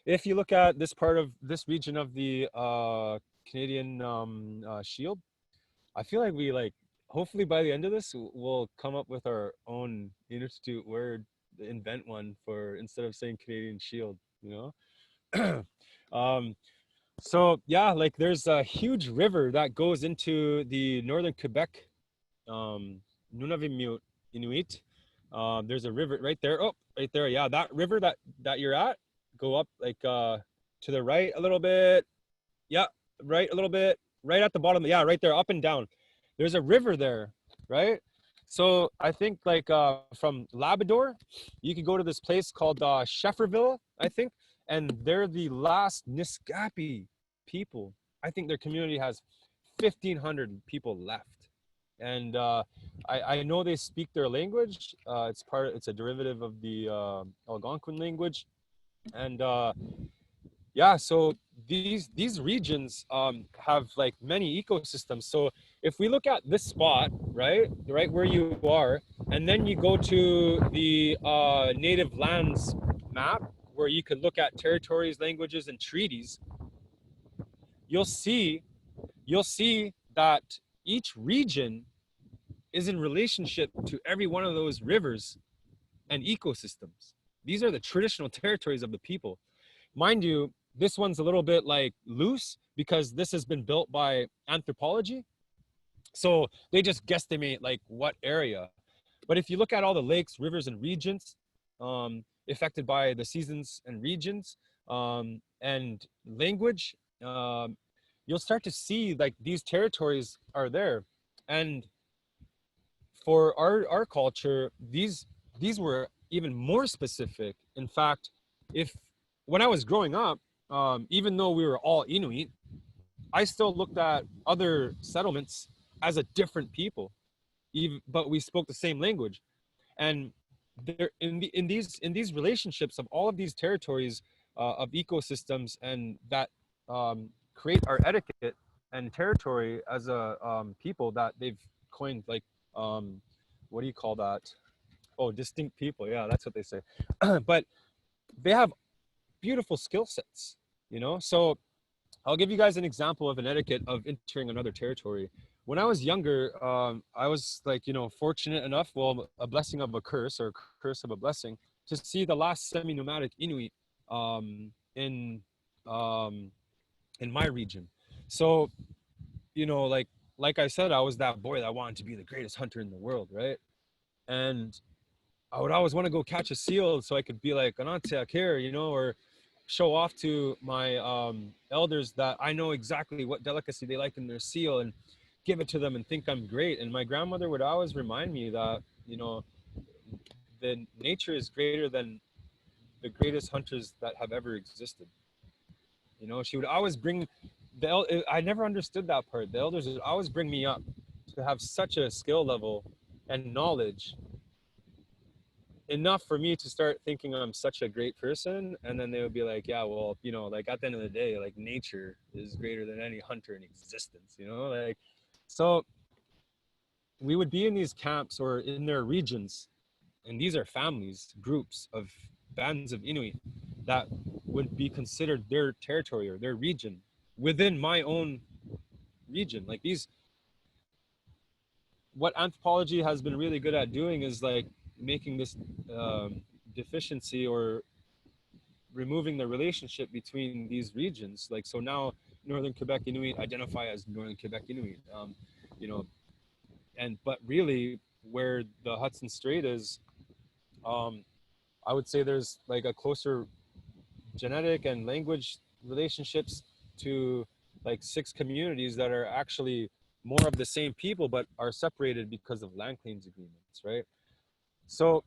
if you look at this part of this region of the Canadian Shield, I feel like we like, hopefully by the end of this, we'll come up with our own Inuktitut word, invent one for, instead of saying Canadian Shield, you know? So yeah, like there's a huge river that goes into the northern Quebec, Nunavut Inuit. There's a river right there. Oh, right there. Yeah, that river that you're at, go up like to the right a little bit. Yeah, right a little bit. Right at the bottom. Yeah, right there, up and down. There's a river there, right? So I think like from Labrador, you could go to this place called Shefferville, I think, and they're the last Niskapi people. I think their community has 1,500 people left, and I know they speak their language. It's a derivative of the Algonquin language, and yeah, so these regions have like many ecosystems. So if we look at this spot, right where you are, and then you go to the native lands map where you could look at territories, languages, and treaties, you'll see that each region is in relationship to every one of those rivers and ecosystems. These are the traditional territories of the people. Mind you, this one's a little bit like loose because this has been built by anthropology. So they just guesstimate like what area. But if you look at all the lakes, rivers, and regions affected by the seasons and regions and language, you'll start to see like these territories are there. And for our culture, these were even more specific. In fact, if when I was growing up, even though we were all Inuit, I still looked at other settlements as a different people, even but we spoke the same language. And there in these relationships of all of these territories of ecosystems and that create our etiquette and territory as a people that they've coined like um, what do you call that? Oh, distinct people. Yeah, that's what they say. But they have beautiful skill sets, you know? So I'll give you guys an example of an etiquette of entering another territory. When I was younger, I was like, you know, fortunate enough, well, a blessing of a curse or a curse of a blessing, to see the last semi-nomadic Inuit in um, in my region. So, you know, like I said, I was that boy that wanted to be the greatest hunter in the world, right? And I would always want to go catch a seal so I could be like an Antiak here, you know, or show off to my elders that I know exactly what delicacy they like in their seal and give it to them and think I'm great. And my grandmother would always remind me that, you know, the nature is greater than the greatest hunters that have ever existed. You know, she would always bring I never understood that part. The elders would always bring me up to have such a skill level and knowledge enough for me to start thinking I'm such a great person. And then they would be like, yeah, well, you know, like at the end of the day, like nature is greater than any hunter in existence, you know, like, so we would be in these camps or in their regions, and these are families, groups of bands of Inuit that would be considered their territory or their region within my own region. Like these, what anthropology has been really good at doing is like making this deficiency or removing the relationship between these regions. Like, so now Northern Quebec Inuit identify as Northern Quebec Inuit, you know, and, but really where the Hudson Strait is, I would say there's like a closer genetic and language relationships to like 6 communities that are actually more of the same people, but are separated because of land claims agreements, right? So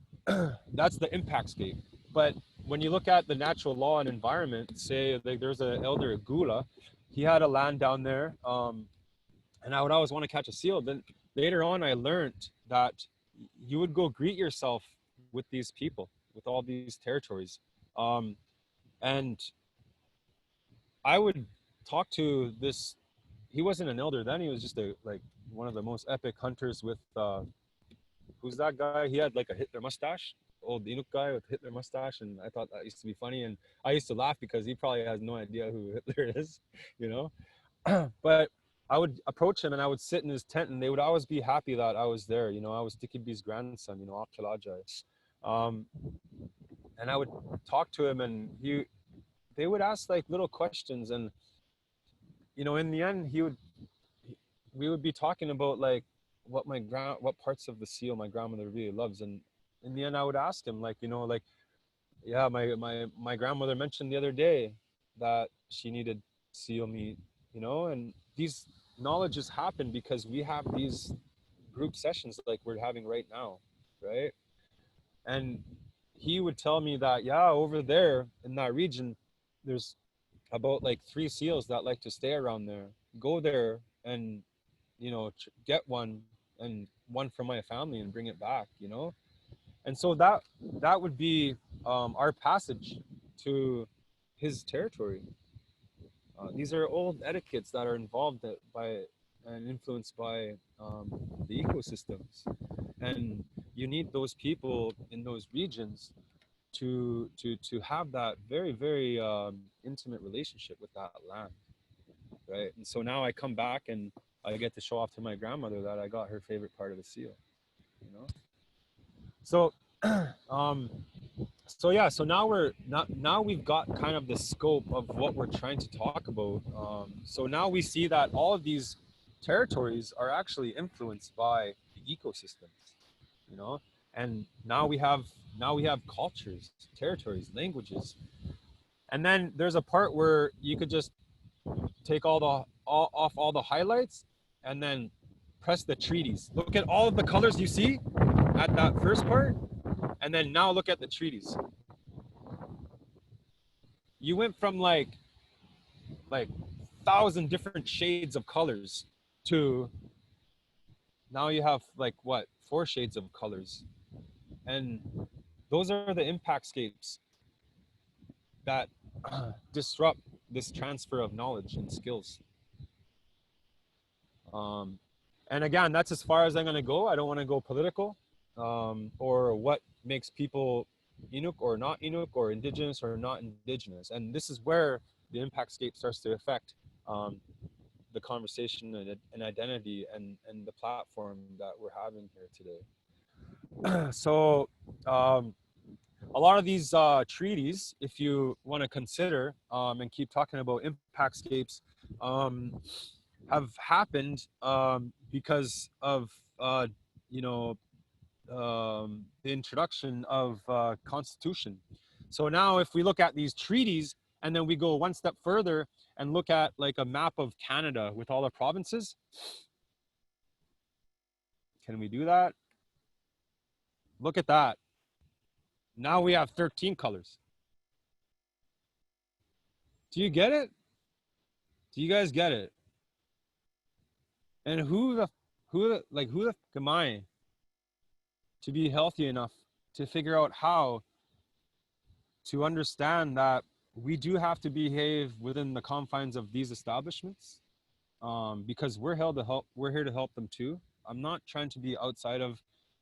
that's the impact scape. But when you look at the natural law and environment, say like there's an elder at Gula, he had a land down there, and I would always want to catch a seal. Then later on, I learned that you would go greet yourself with these people, with all these territories, and I would talk to this. He wasn't an elder then; he was just a like one of the most epic hunters with who's that guy? He had like a Hitler mustache, old Inuk guy with Hitler mustache, and I thought that used to be funny, and I used to laugh because he probably has no idea who Hitler is, you know. But I would approach him and I would sit in his tent, and they would always be happy that I was there. You know, I was Tikibi's grandson, you know, Akalaja. And I would talk to him, and they would ask like little questions, and you know, in the end, we would be talking about like what parts of the seal my grandmother really loves, and in the end, I would ask him like, you know, like, yeah, my grandmother mentioned the other day that she needed seal meat, you know, and these knowledges happen because we have these group sessions like we're having right now, right? And he would tell me that, yeah, over there in that region, there's about like 3 seals that like to stay around there. Go there and, you know, get one and one for my family and bring it back, you know? And so that would be our passage to his territory. These are old etiquettes that are involved by and influenced by the ecosystems, and you need those people in those regions to have that very intimate relationship with that land, right? And so now I come back and I get to show off to my grandmother that I got her favorite part of the seal, you know. So um so yeah, so now we've got kind of the scope of what we're trying to talk about. So now we see that all of these territories are actually influenced by the ecosystems, you know. And now we have cultures, territories, languages, and then there's a part where you could just take off all the highlights and then press the treaties. Look at all of the colors you see at that first part, and then now look at the treaties. You went from like 1,000 different shades of colors to now you have like what, 4 shades of colors, and those are the impact scapes that disrupt this transfer of knowledge and skills. Um, and again, that's as far as I'm going to go. I don't want to go political, or what makes people Inuk or not Inuk, or indigenous or not indigenous. And this is where the impact scape starts to affect the conversation and identity and the platform that we're having here today. So a lot of these treaties, if you want to consider and keep talking about impact scapes, have happened because of you know the introduction of constitution. So now if we look at these treaties and then we go one step further and look at like a map of Canada with all the provinces, can we do that? Look at that. Now we have 13 colors. Do you get it? Do you guys get it? And who the f am I to be healthy enough to figure out how to understand that we do have to behave within the confines of these establishments, because we're here to help them too. I'm not trying to be outside of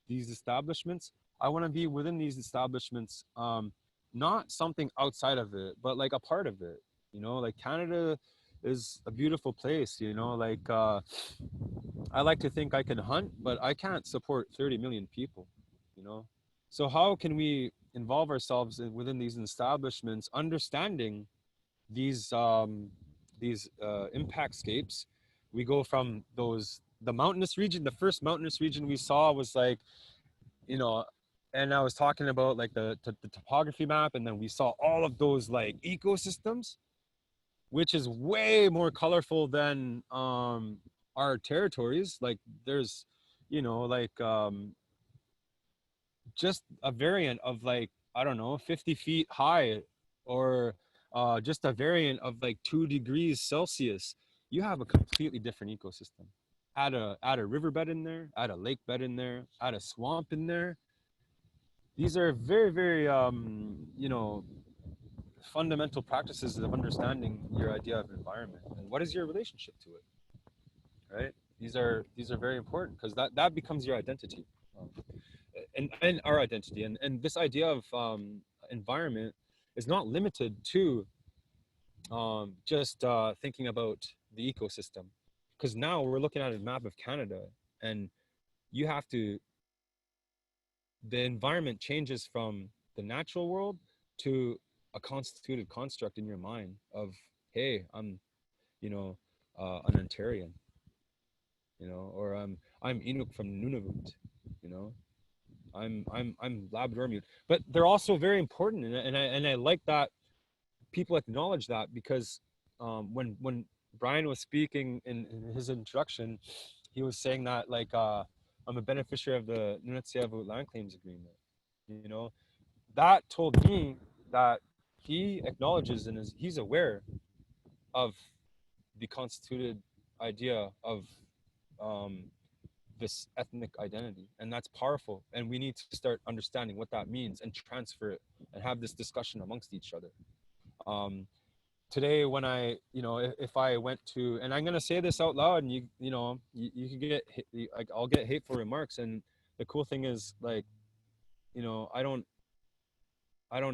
these establishments. I want to be within these establishments, not something outside of it, but like a part of it. You know, like Canada is a beautiful place. You know, like I like to think I can hunt, but I can't support 30 million people. You know, so how can we involve ourselves within these establishments, understanding these impact scapes? We go from the mountainous region. The first mountainous region we saw was like, you know, and I was talking about like the topography map, and then we saw all of those like ecosystems, which is way more colorful than our territories. Like there's, you know, like just a variant of like, I don't know, 50 feet high, or just a variant of like 2 degrees Celsius. You have a completely different ecosystem. Add a riverbed in there, add a lake bed in there, add a swamp in there. These are very you know, fundamental practices of understanding your idea of environment and what is your relationship to it, right? These are very important because that becomes your identity, um, and our identity, and this idea of environment is not limited to just thinking about the ecosystem, because now we're looking at a map of Canada, and you have to the environment changes from the natural world to a constituted construct in your mind of, hey, I'm, you know, an Ontarian, you know, or I'm Inuk from Nunavut, you know. I'm Labrador mute, but they're also very important, and I like that people acknowledge that, because when Brian was speaking in his introduction, he was saying that like I'm a beneficiary of the Nunavut land claims agreement. You know, that told me that he acknowledges and he's aware of the constituted idea of um, this ethnic identity, and that's powerful. And we need to start understanding what that means and transfer it and have this discussion amongst each other. Um, Today, when I, you know, if I went to, and I'm gonna say this out loud, and you know, you can get, like, I'll get hateful remarks, and the cool thing is, like, you know, I don't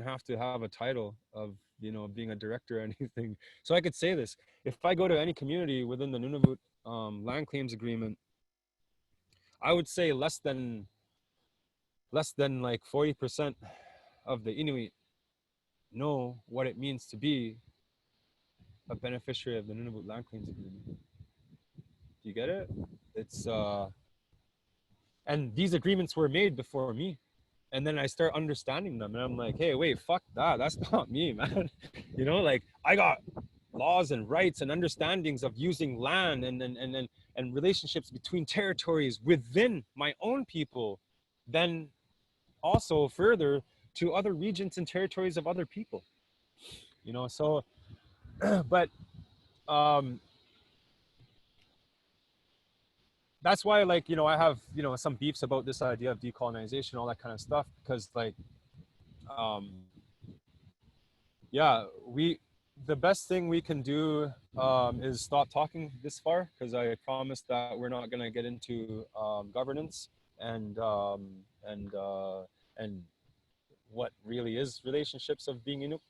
have to have a title of, you know, being a director or anything. So I could say this. If I go to any community within the Nunavut land claims agreement, I would say less than like 40% of the Inuit know what it means to be a beneficiary of the Nunavut land claims agreement. Do you get it? It's and these agreements were made before me. And then I start understanding them, and I'm like, hey, wait, fuck that. That's not me, man. You know, like, I got laws and rights and understandings of using land and relationships between territories within my own people, then also further to other regions and territories of other people. You know, so but that's why, like, you know, I have, you know, some beefs about this idea of decolonization, all that kind of stuff, because, like, yeah, the best thing we can do is stop talking this far, because I promise that we're not going to get into governance and and what really is relationships of being Inuk.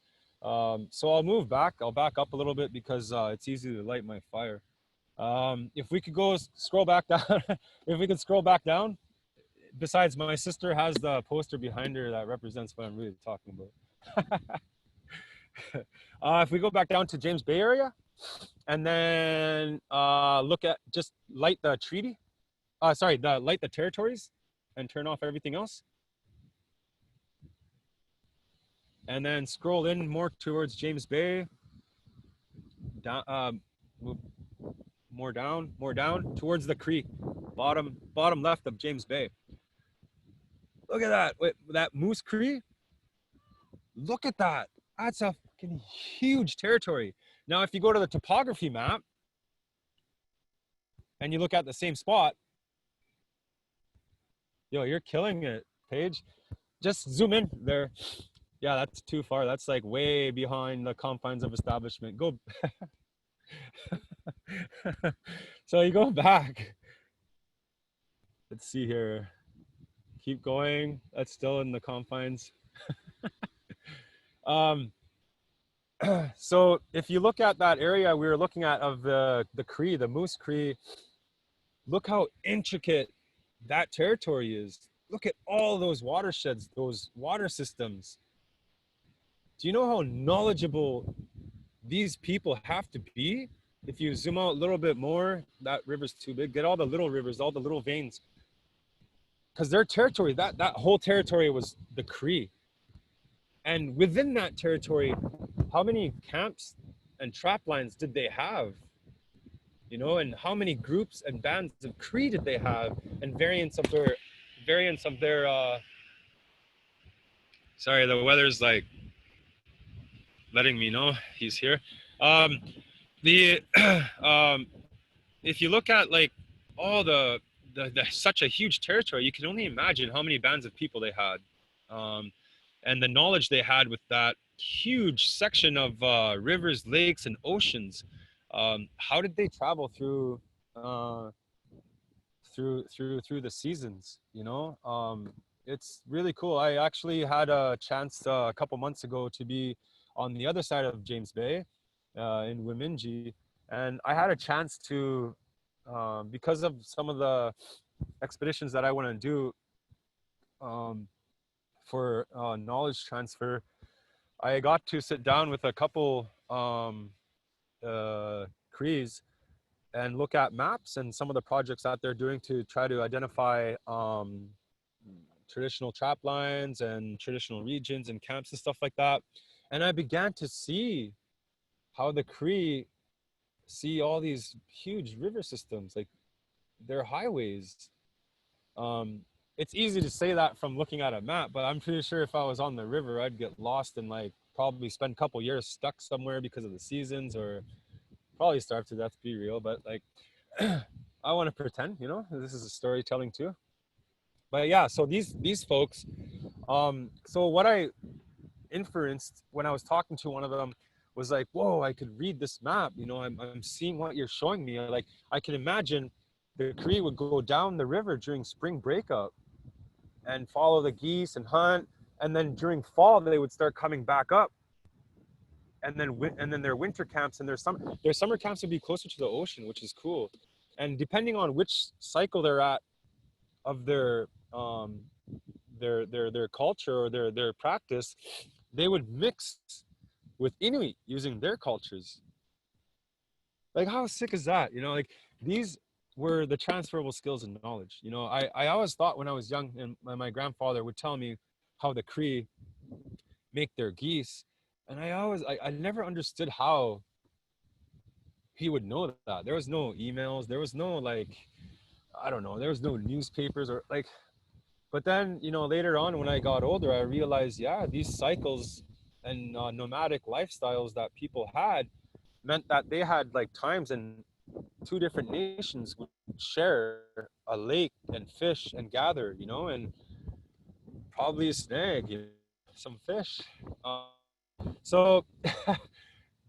So I'll back up a little bit, because it's easy to light my fire. If we could scroll back down, if we could scroll back down. Besides, my sister has the poster behind her that represents what I'm really talking about. If we go back down to James Bay area, and then look at, just light the treaty, light the territories, and turn off everything else. And then scroll in more towards James Bay, down, more down towards the creek, bottom left of James Bay. Look at that, wait, that Moose Cree. Look at that. That's a fucking huge territory. Now, if you go to the topography map and you look at the same spot, yo, you're killing it, Paige. Just zoom in there. Yeah, that's too far. That's like way behind the confines of establishment. Go. So you go back. Let's see here. Keep going. That's still in the confines. So if you look at that area we were looking at of the Cree, the Moose Cree, look how intricate that territory is. Look at all those watersheds, those water systems. Do you know how knowledgeable these people have to be? If you zoom out a little bit more, that river's too big. Get all the little rivers, all the little veins. Because their territory, that whole territory was the Cree. And within that territory, how many camps and trap lines did they have? You know, and how many groups and bands of Cree did they have, and variants of their sorry, the weather's like letting me know he's here. The if you look at like all the such a huge territory, you can only imagine how many bands of people they had, and the knowledge they had with that huge section of rivers, lakes, and oceans. How did they travel through through the seasons? You know, it's really cool. I actually had a chance a couple months ago to be on the other side of James Bay, in Wiminji, and I had a chance to, because of some of the expeditions that I want to do for knowledge transfer, I got to sit down with a couple Crees and look at maps and some of the projects that they're doing to try to identify traditional trap lines and traditional regions and camps and stuff like that. And I began to see how the Cree see all these huge river systems, like they're highways. It's easy to say that from looking at a map, but I'm pretty sure if I was on the river, I'd get lost and like probably spend a couple years stuck somewhere because of the seasons, or probably starve to death, to be real. But like, I want to pretend, you know, this is a storytelling too. But yeah, so these folks, so what I inferenced when I was talking to one of them was like, whoa, I could read this map, you know, I'm seeing what you're showing me. Like, I can imagine the Cree would go down the river during spring breakup and follow the geese and hunt, and then during fall they would start coming back up, and then their winter camps and their summer camps would be closer to the ocean, which is cool. And depending on which cycle they're at of their culture or their practice, they would mix with Inuit using their cultures. Like, how sick is that? You know, like, these were the transferable skills and knowledge. You know, I always thought when I was young, and my grandfather would tell me how the Cree make their geese, and I never understood how he would know that. There was no emails, there was no, like, I don't know, there was no newspapers or like. But then, you know, later on when I got older, I realized, yeah, these cycles and nomadic lifestyles that people had meant that they had like times and two different nations would share a lake and fish and gather, you know, and probably a snag, you know, some fish. So,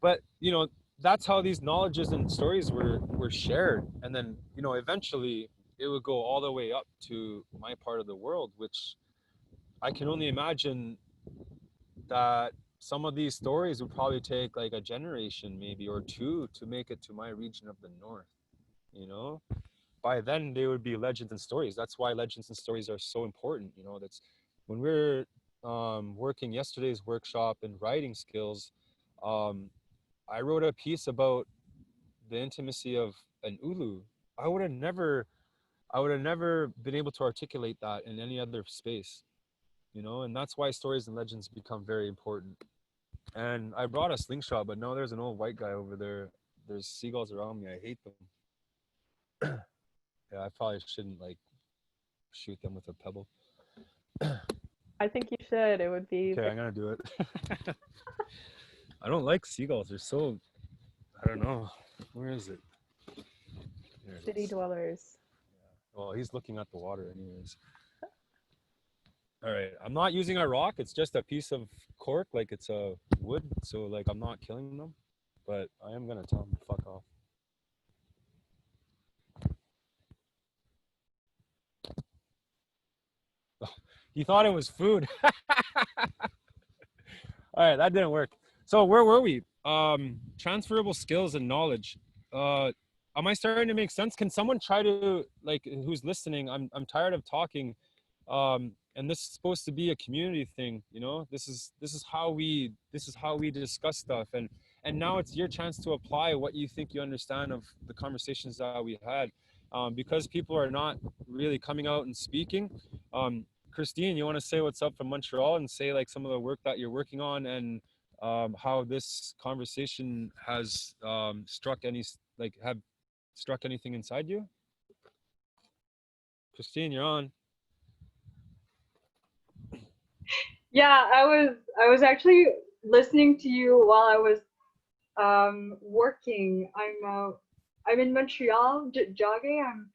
but you know, that's how these knowledges and stories were shared, and then, you know, eventually it would go all the way up to my part of the world, which I can only imagine that some of these stories would probably take like a generation maybe or two to make it to my region of the north, you know. By then they would be legends and stories. That's why legends and stories are so important, you know. That's when we're working yesterday's workshop in writing skills. I wrote a piece about the intimacy of an ulu. I would have never been able to articulate that in any other space, you know. And that's why stories and legends become very important. And I brought a slingshot, but no, there's an old white guy over there. There's seagulls around me. I hate them. Yeah, I probably shouldn't like shoot them with a pebble. I think you should. It would be. Okay, I'm gonna do it. I don't like seagulls. They're so, I don't know. Where is it? There City dwellers. Well, he's looking at the water anyways. All right, I'm not using a rock. It's just a piece of cork, like it's a wood. So like I'm not killing them, but I am gonna tell them to fuck off. He thought it was food. All right, that didn't work. So where were we? Transferable skills and knowledge. Am I starting to make sense? Can someone try to, like, who's listening? I'm tired of talking. And this is supposed to be a community thing, you know. This is how we discuss stuff, and now it's your chance to apply what you think you understand of the conversations that we had, because people are not really coming out and speaking. Christine, you want to say what's up from Montreal and say like some of the work that you're working on, and how this conversation has struck anything inside you? Christine, you're on. Yeah, I was actually listening to you while I was working. I'm in Montreal, jogging. I'm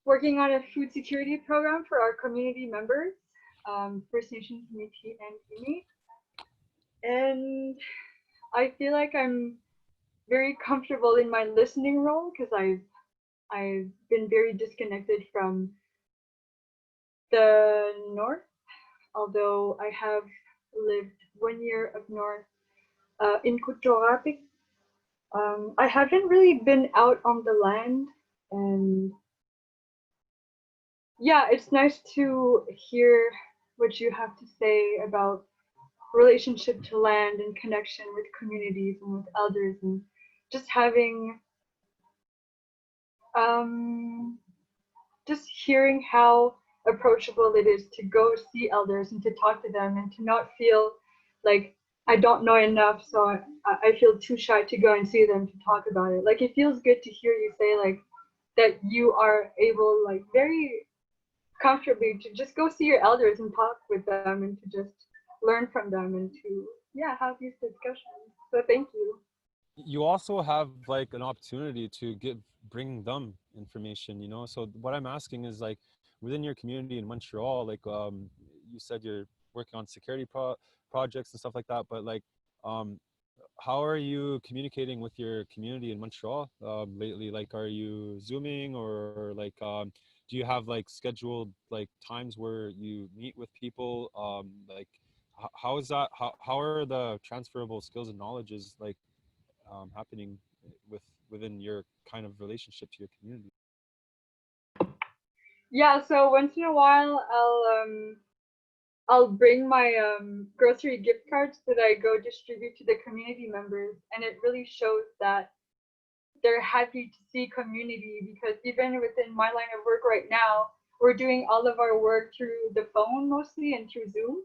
working on a food security program for our community members, First Nations, Métis, and Inuit. And I feel like I'm very comfortable in my listening role because I've been very disconnected from the north, although I have lived 1 year up north in Tiiturumaviit. I haven't really been out on the land, and yeah, it's nice to hear what you have to say about relationship to land and connection with communities and with elders, and just having Just hearing how approachable it is to go see elders and to talk to them and to not feel like I don't know enough, so I feel too shy to go and see them to talk about it. Like it feels good to hear you say like that you are able like very comfortably to just go see your elders and talk with them and to just learn from them and to have these discussions. So thank you. You also have like an opportunity to bring them information, so what I'm asking is like within your community in Montreal, like you said you're working on security projects and stuff like that, but like um how are you communicating with your community in Montreal lately? Like, are you Zooming or like, do you have like scheduled like times where you meet with people? Like, how is that? How are the transferable skills and knowledges like happening within your kind of relationship to your community? Yeah, so once in a while I'll bring my grocery gift cards that I go distribute to the community members, and it really shows that they're happy to see community because even within my line of work right now, we're doing all of our work through the phone mostly and through Zoom,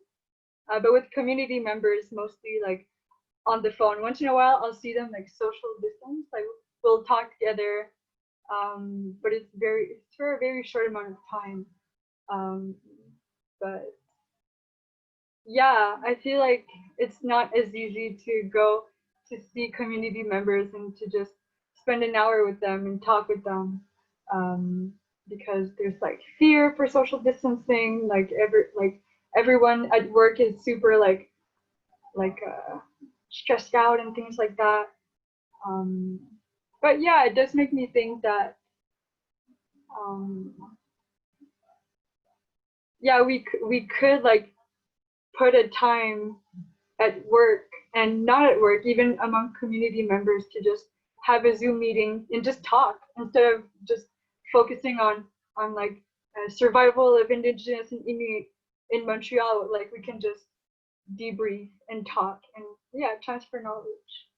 but with community members mostly like on the phone. Once in a while, I'll see them like social distance, like we'll talk together, but it's for a very short amount of time. Um, but yeah, I feel like it's not as easy to go to see community members and to just spend an hour with them and talk with them, because there's like fear for social distancing. Like everyone at work is super like stressed out and things like that. Um, but yeah, it does make me think that um, yeah, we could like put a time at work and not at work, even among community members, to just have a Zoom meeting and just talk instead of just focusing on like survival of Indigenous and Inuit in Montreal. Like we can just debrief and talk and transfer knowledge.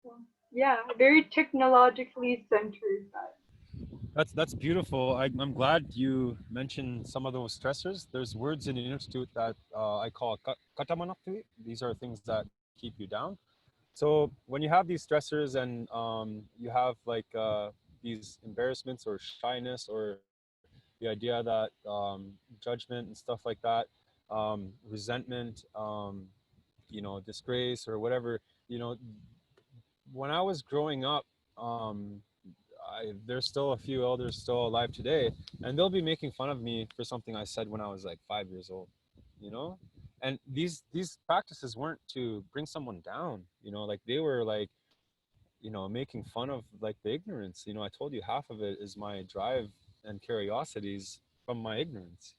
So, yeah, very technologically centered. That's beautiful. I'm glad you mentioned some of those stressors. There's words in Inuktitut that I call katamanaktuit. These are things that keep you down. So when you have these stressors and you have like these embarrassments or shyness or the idea that judgment and stuff like that, resentment, disgrace or whatever, you know, when I was growing up, there's still a few elders still alive today, and they'll be making fun of me for something I said when I was like 5 years old, you know. And these practices weren't to bring someone down, like they were like, making fun of like the ignorance. I told you half of it is my drive and curiosities from my ignorance,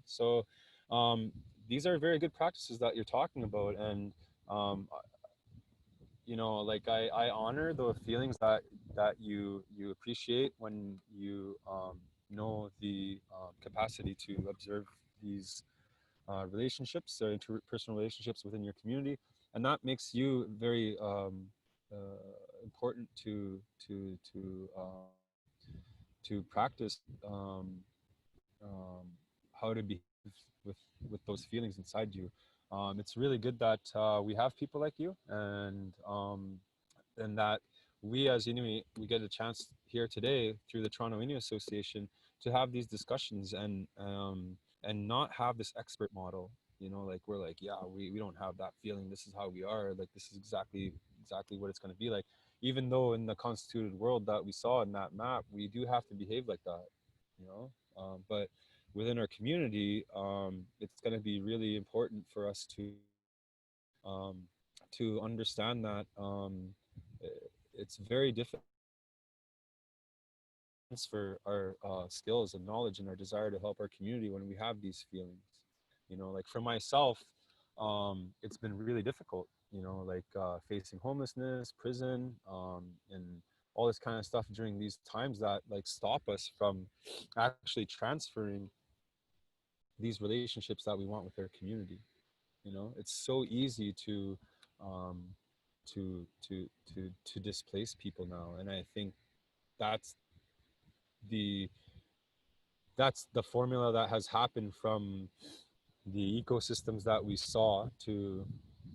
So um, these are very good practices that you're talking about, and um, like I honor the feelings that you appreciate when you know the capacity to observe these relationships or interpersonal relationships within your community, and that makes you very important to practice um, how to behave with with those feelings inside you. It's really good that we have people like you, and that we as Inuit, we get a chance here today through the Toronto Inuit Association to have these discussions and not have this expert model. Like we're like, yeah, we don't have that feeling. This is how we are. Like this is exactly what it's going to be like. Even though in the constituted world that we saw in that map, we do have to behave like that. But within our community, it's going to be really important for us um, to understand that it's very difficult for our skills and knowledge and our desire to help our community when we have these feelings. Like for myself, it's been really difficult. Like facing homelessness, prison, and all this kind of stuff during these times that like stop us from actually transferring these relationships that we want with our community. It's so easy um, to displace people now, and I think that's the formula that has happened from the ecosystems that we saw to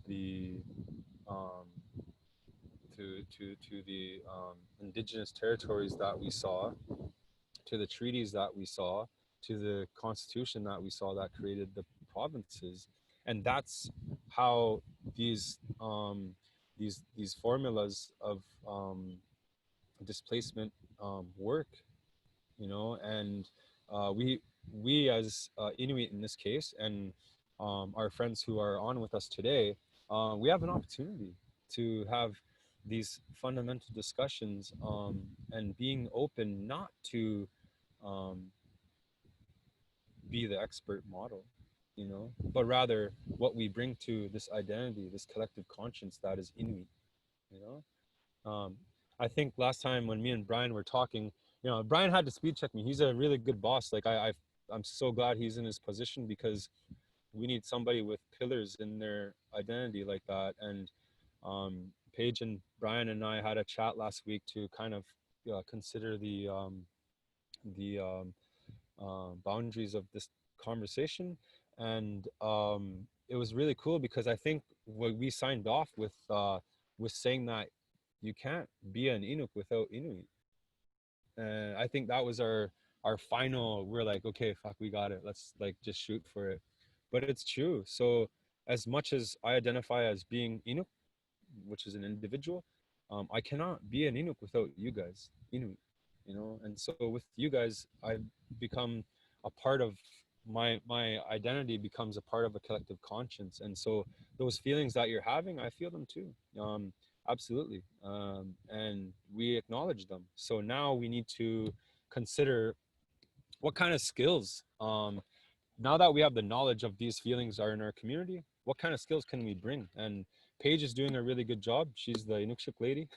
the um, to the indigenous territories that we saw, to the treaties that we saw, to the constitution that we saw that created the provinces. And that's how these formulas of displacement work, you know. And we as Inuit in this case, and our friends who are on with us today, we have an opportunity to have these fundamental discussions, and being open not to um, be the expert model, you know, but rather what we bring to this identity, this collective conscience that is Inuit, you know. I think last time when me and Brian were talking, you know, Brian had to speed check me. He's a really good boss. Like I'm so glad he's in his position, because we need somebody with pillars in their identity like that. And Paige and Brian and I had a chat last week to kind of consider the boundaries of this conversation. And it was really cool, because I think what we signed off with saying that you can't be an Inuk without Inuit. And I think that was our final, we're like, okay, fuck, we got it, let's like just shoot for it. But it's true. So as much as I identify as being Inuk, which is an individual, I cannot be an Inuk without you guys, Inuit, you know. And so with you guys, I've become a part of my identity, becomes a part of a collective conscience. And so those feelings that you're having, I feel them too. Absolutely. And we acknowledge them. So now we need to consider what kind of skills, now that we have the knowledge of these feelings are in our community, what kind of skills can we bring? And Paige is doing a really good job. She's the Inukshuk lady.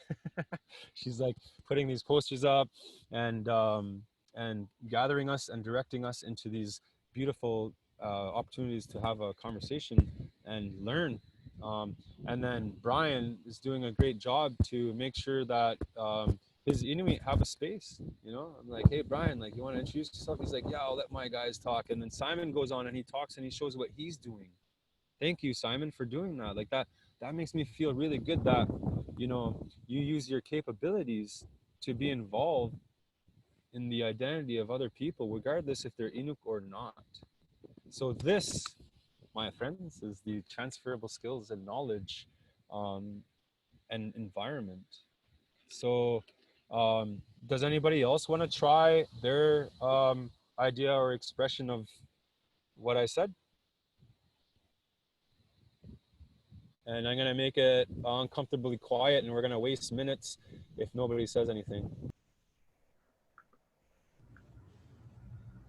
She's like putting these posters up and gathering us and directing us into these beautiful opportunities to have a conversation and learn. And then Brian is doing a great job to make sure that his Inuit have a space, you know. I'm like, hey Brian, like, you want to introduce yourself? He's like, yeah, I'll let my guys talk. And then Simon goes on and he talks and he shows what he's doing. Thank you, Simon, for doing that. Like that makes me feel really good that, you know, you use your capabilities to be involved in the identity of other people, regardless if they're Inuk or not. So this, my friends, is the transferable skills and knowledge and environment. So does anybody else want to try their idea or expression of what I said? And I'm going to make it uncomfortably quiet, and we're going to waste minutes if nobody says anything.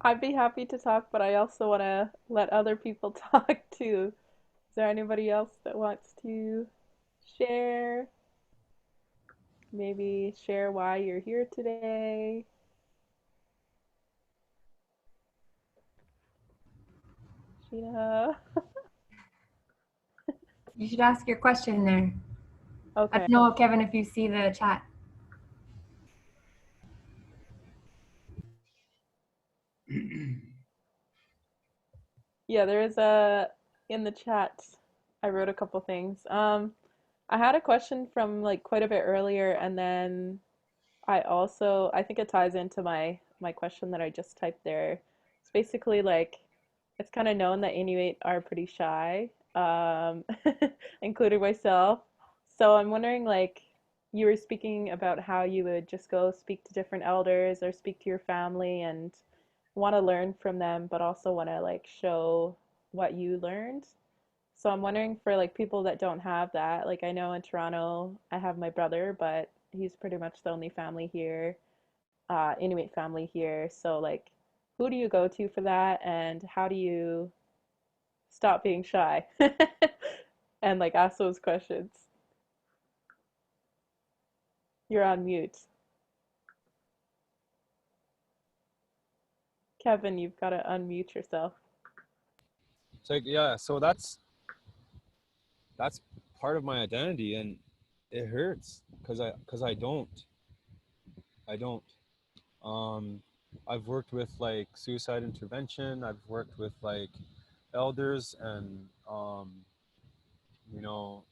I'd be happy to talk, but I also want to let other people talk too. Is there anybody else that wants to share? Maybe share why you're here today. Sheena. You should ask your question there. Okay. I don't know, Kevin, if you see the chat. Yeah, there is in the chat. I wrote a couple things. I had a question from like quite a bit earlier, and then I think it ties into my question that I just typed there. It's basically like it's kind of known that Inuit are pretty shy, including myself. So I'm wondering, like, you were speaking about how you would just go speak to different elders or speak to your family and want to learn from them, but also want to like show what you learned. So I'm wondering for like people that don't have that, like I know in Toronto I have my brother, but he's pretty much the only family here, Inuit family here. So like, who do you go to for that, and how do you stop being shy and like ask those questions? You're on mute. Kevin, you've got to unmute yourself. It's like, yeah, so that's part of my identity, and it hurts because I don't. I don't. I've worked with like suicide intervention. I've worked with like elders, and you know,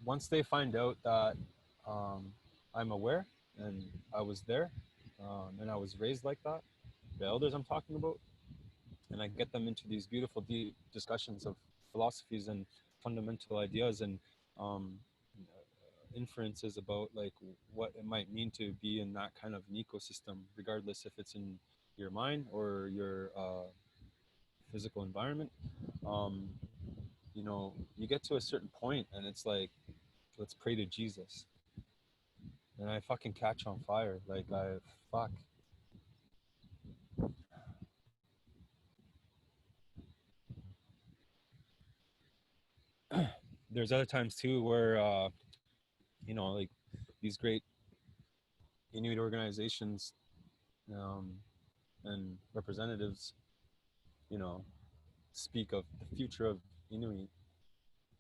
once they find out that I'm aware and I was there, and I was raised like that, the elders I'm talking about, and I get them into these beautiful deep discussions of philosophies and fundamental ideas and um, inferences about like what it might mean to be in that kind of an ecosystem, regardless if it's in your mind or your physical environment. Um, you know, you get to a certain point and it's like, let's pray to Jesus. And I fucking catch on fire. Like fuck. There's other times too where, you know, like these great Inuit organizations um, and representatives, you know, speak of the future of Inuit,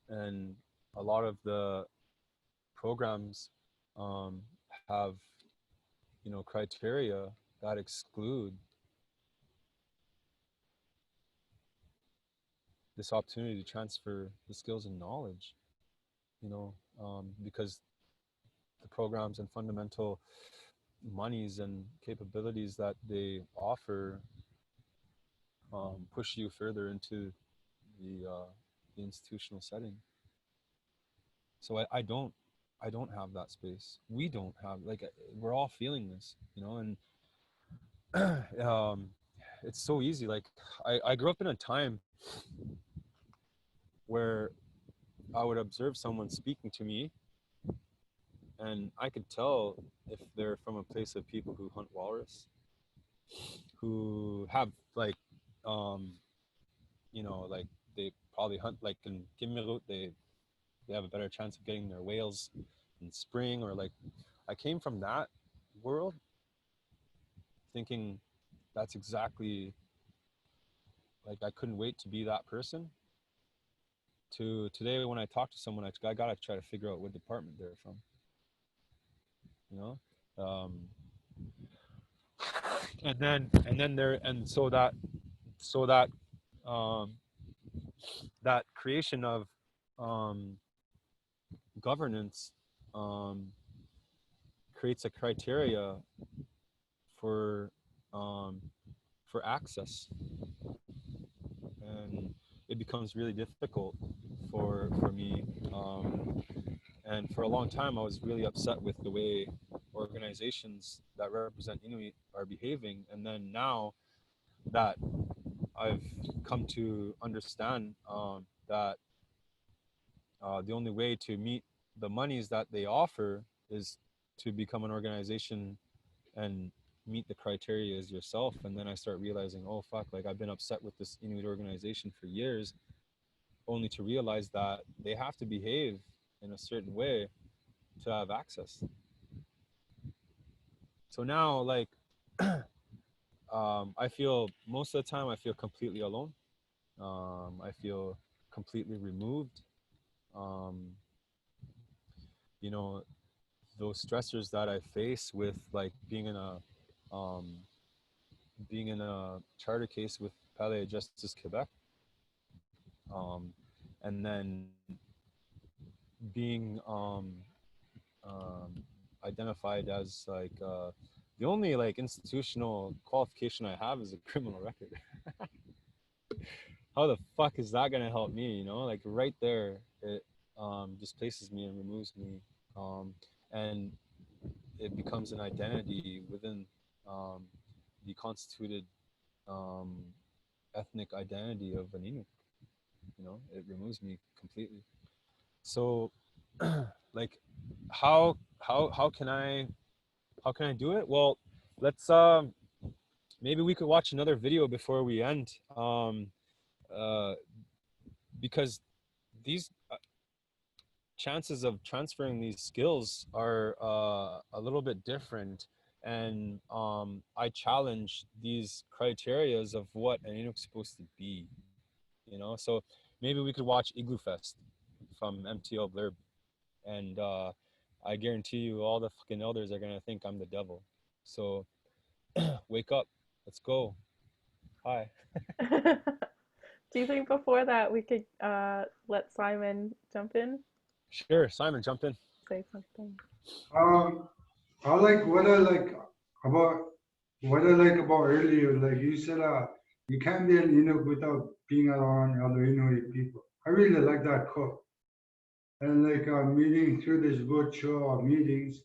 and a lot of the programs have, you know, criteria that exclude this opportunity to transfer the skills and knowledge, you know, because the programs and fundamental monies and capabilities that they offer push you further into the institutional setting. So I don't have that space. We don't have, like, we're all feeling this, you know, and it's so easy. Like I grew up in a time where I would observe someone speaking to me, and I could tell if they're from a place of people who hunt walrus, who have like, um, you know, like they probably hunt like in Kimirut, they have a better chance of getting their whales in spring, or like I came from that world thinking that's exactly, like I couldn't wait to be that person, to today when I talk to someone, I gotta try to figure out what department they're from, you know. And then there, and so that um, that creation of um, governance um, creates a criteria for um, for access, and it becomes really difficult for me. And for a long time, I was really upset with the way organizations that represent Inuit are behaving. And then now that I've come to understand that the only way to meet the monies that they offer is to become an organization and meet the criteria as yourself. And then I start realizing, oh fuck, like I've been upset with this Inuit organization for years, only to realize that they have to behave in a certain way to have access. So now, like, I feel most of the time I feel completely alone. I feel completely removed. Um, you know, those stressors that I face with like um, being in a charter case with Palais Justice Quebec, um, and then being identified as like the only like institutional qualification I have is a criminal record. How the fuck is that gonna help me? You know, like right there, it displaces me and removes me, and it becomes an identity within um, the constituted um, ethnic identity of an Inuk. You know, it removes me completely. So, like, how can I do it? Well, let's maybe we could watch another video before we end, uh, because these chances of transferring these skills are a little bit different, and I challenge these criterias of what an Inuk's supposed to be, you know. So maybe we could watch Igloo Fest from MTL Blurb, and I guarantee you all the fucking elders are gonna think I'm the devil. So wake up, let's go. Hi. Do you think before that we could let Simon jump in, Sure, Simon, jump in. say something? I like about what I like about earlier, like you said, you can't be an Inuk without being around other Inuit people. I really like that quote. And like meeting through this virtual meetings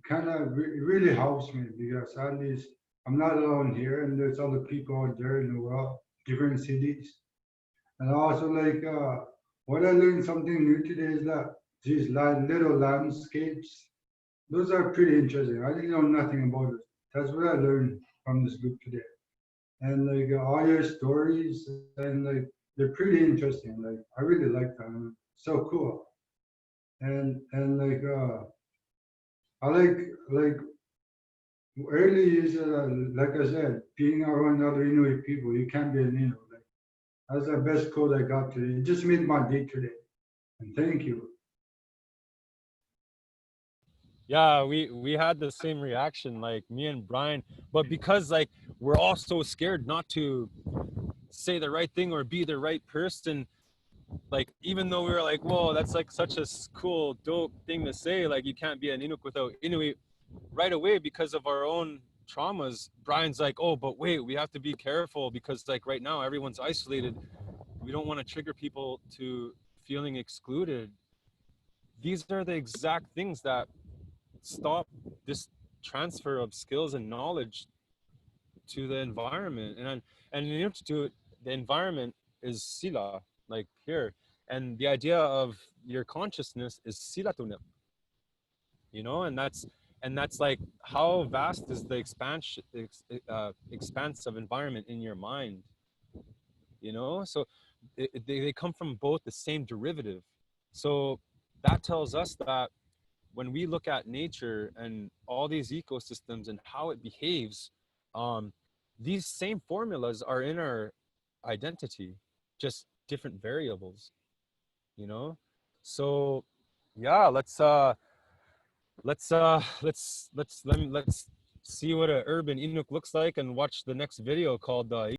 kind of really helps me because at least I'm not alone here and there's other people out there in the world, different cities. And also like what I learned something new today is that these little landscapes, those are pretty interesting. I didn't know nothing about it. That's what I learned from this group today. And like all your stories and like they're pretty interesting. Like I really like them. So cool. And like I like early is like I said, being around other Inuit people. You can't be an Inuit. Like that's the best quote I got today. It just made my day today. And thank you. Yeah, we had the same reaction, like me and Brian, but because like we're all so scared not to say the right thing or be the right person, like even though we were like, whoa, that's like such a cool, dope thing to say, like you can't be an Inuk without Inuit, right away because of our own traumas, Brian's like, oh, but wait, we have to be careful because like right now everyone's isolated. We don't want to trigger people to feeling excluded. These are the exact things that stop this transfer of skills and knowledge to the environment. And in Inuktitut, the environment is sila, like here, and the idea of your consciousness is silatunip, you know, and that's like how vast is the expanse of environment in your mind, you know. So they come from both the same derivative. So that tells us that when we look at nature and all these ecosystems and how it behaves, these same formulas are in our identity, just different variables, you know. So yeah, let's see what an urban Inuk looks like and watch the next video called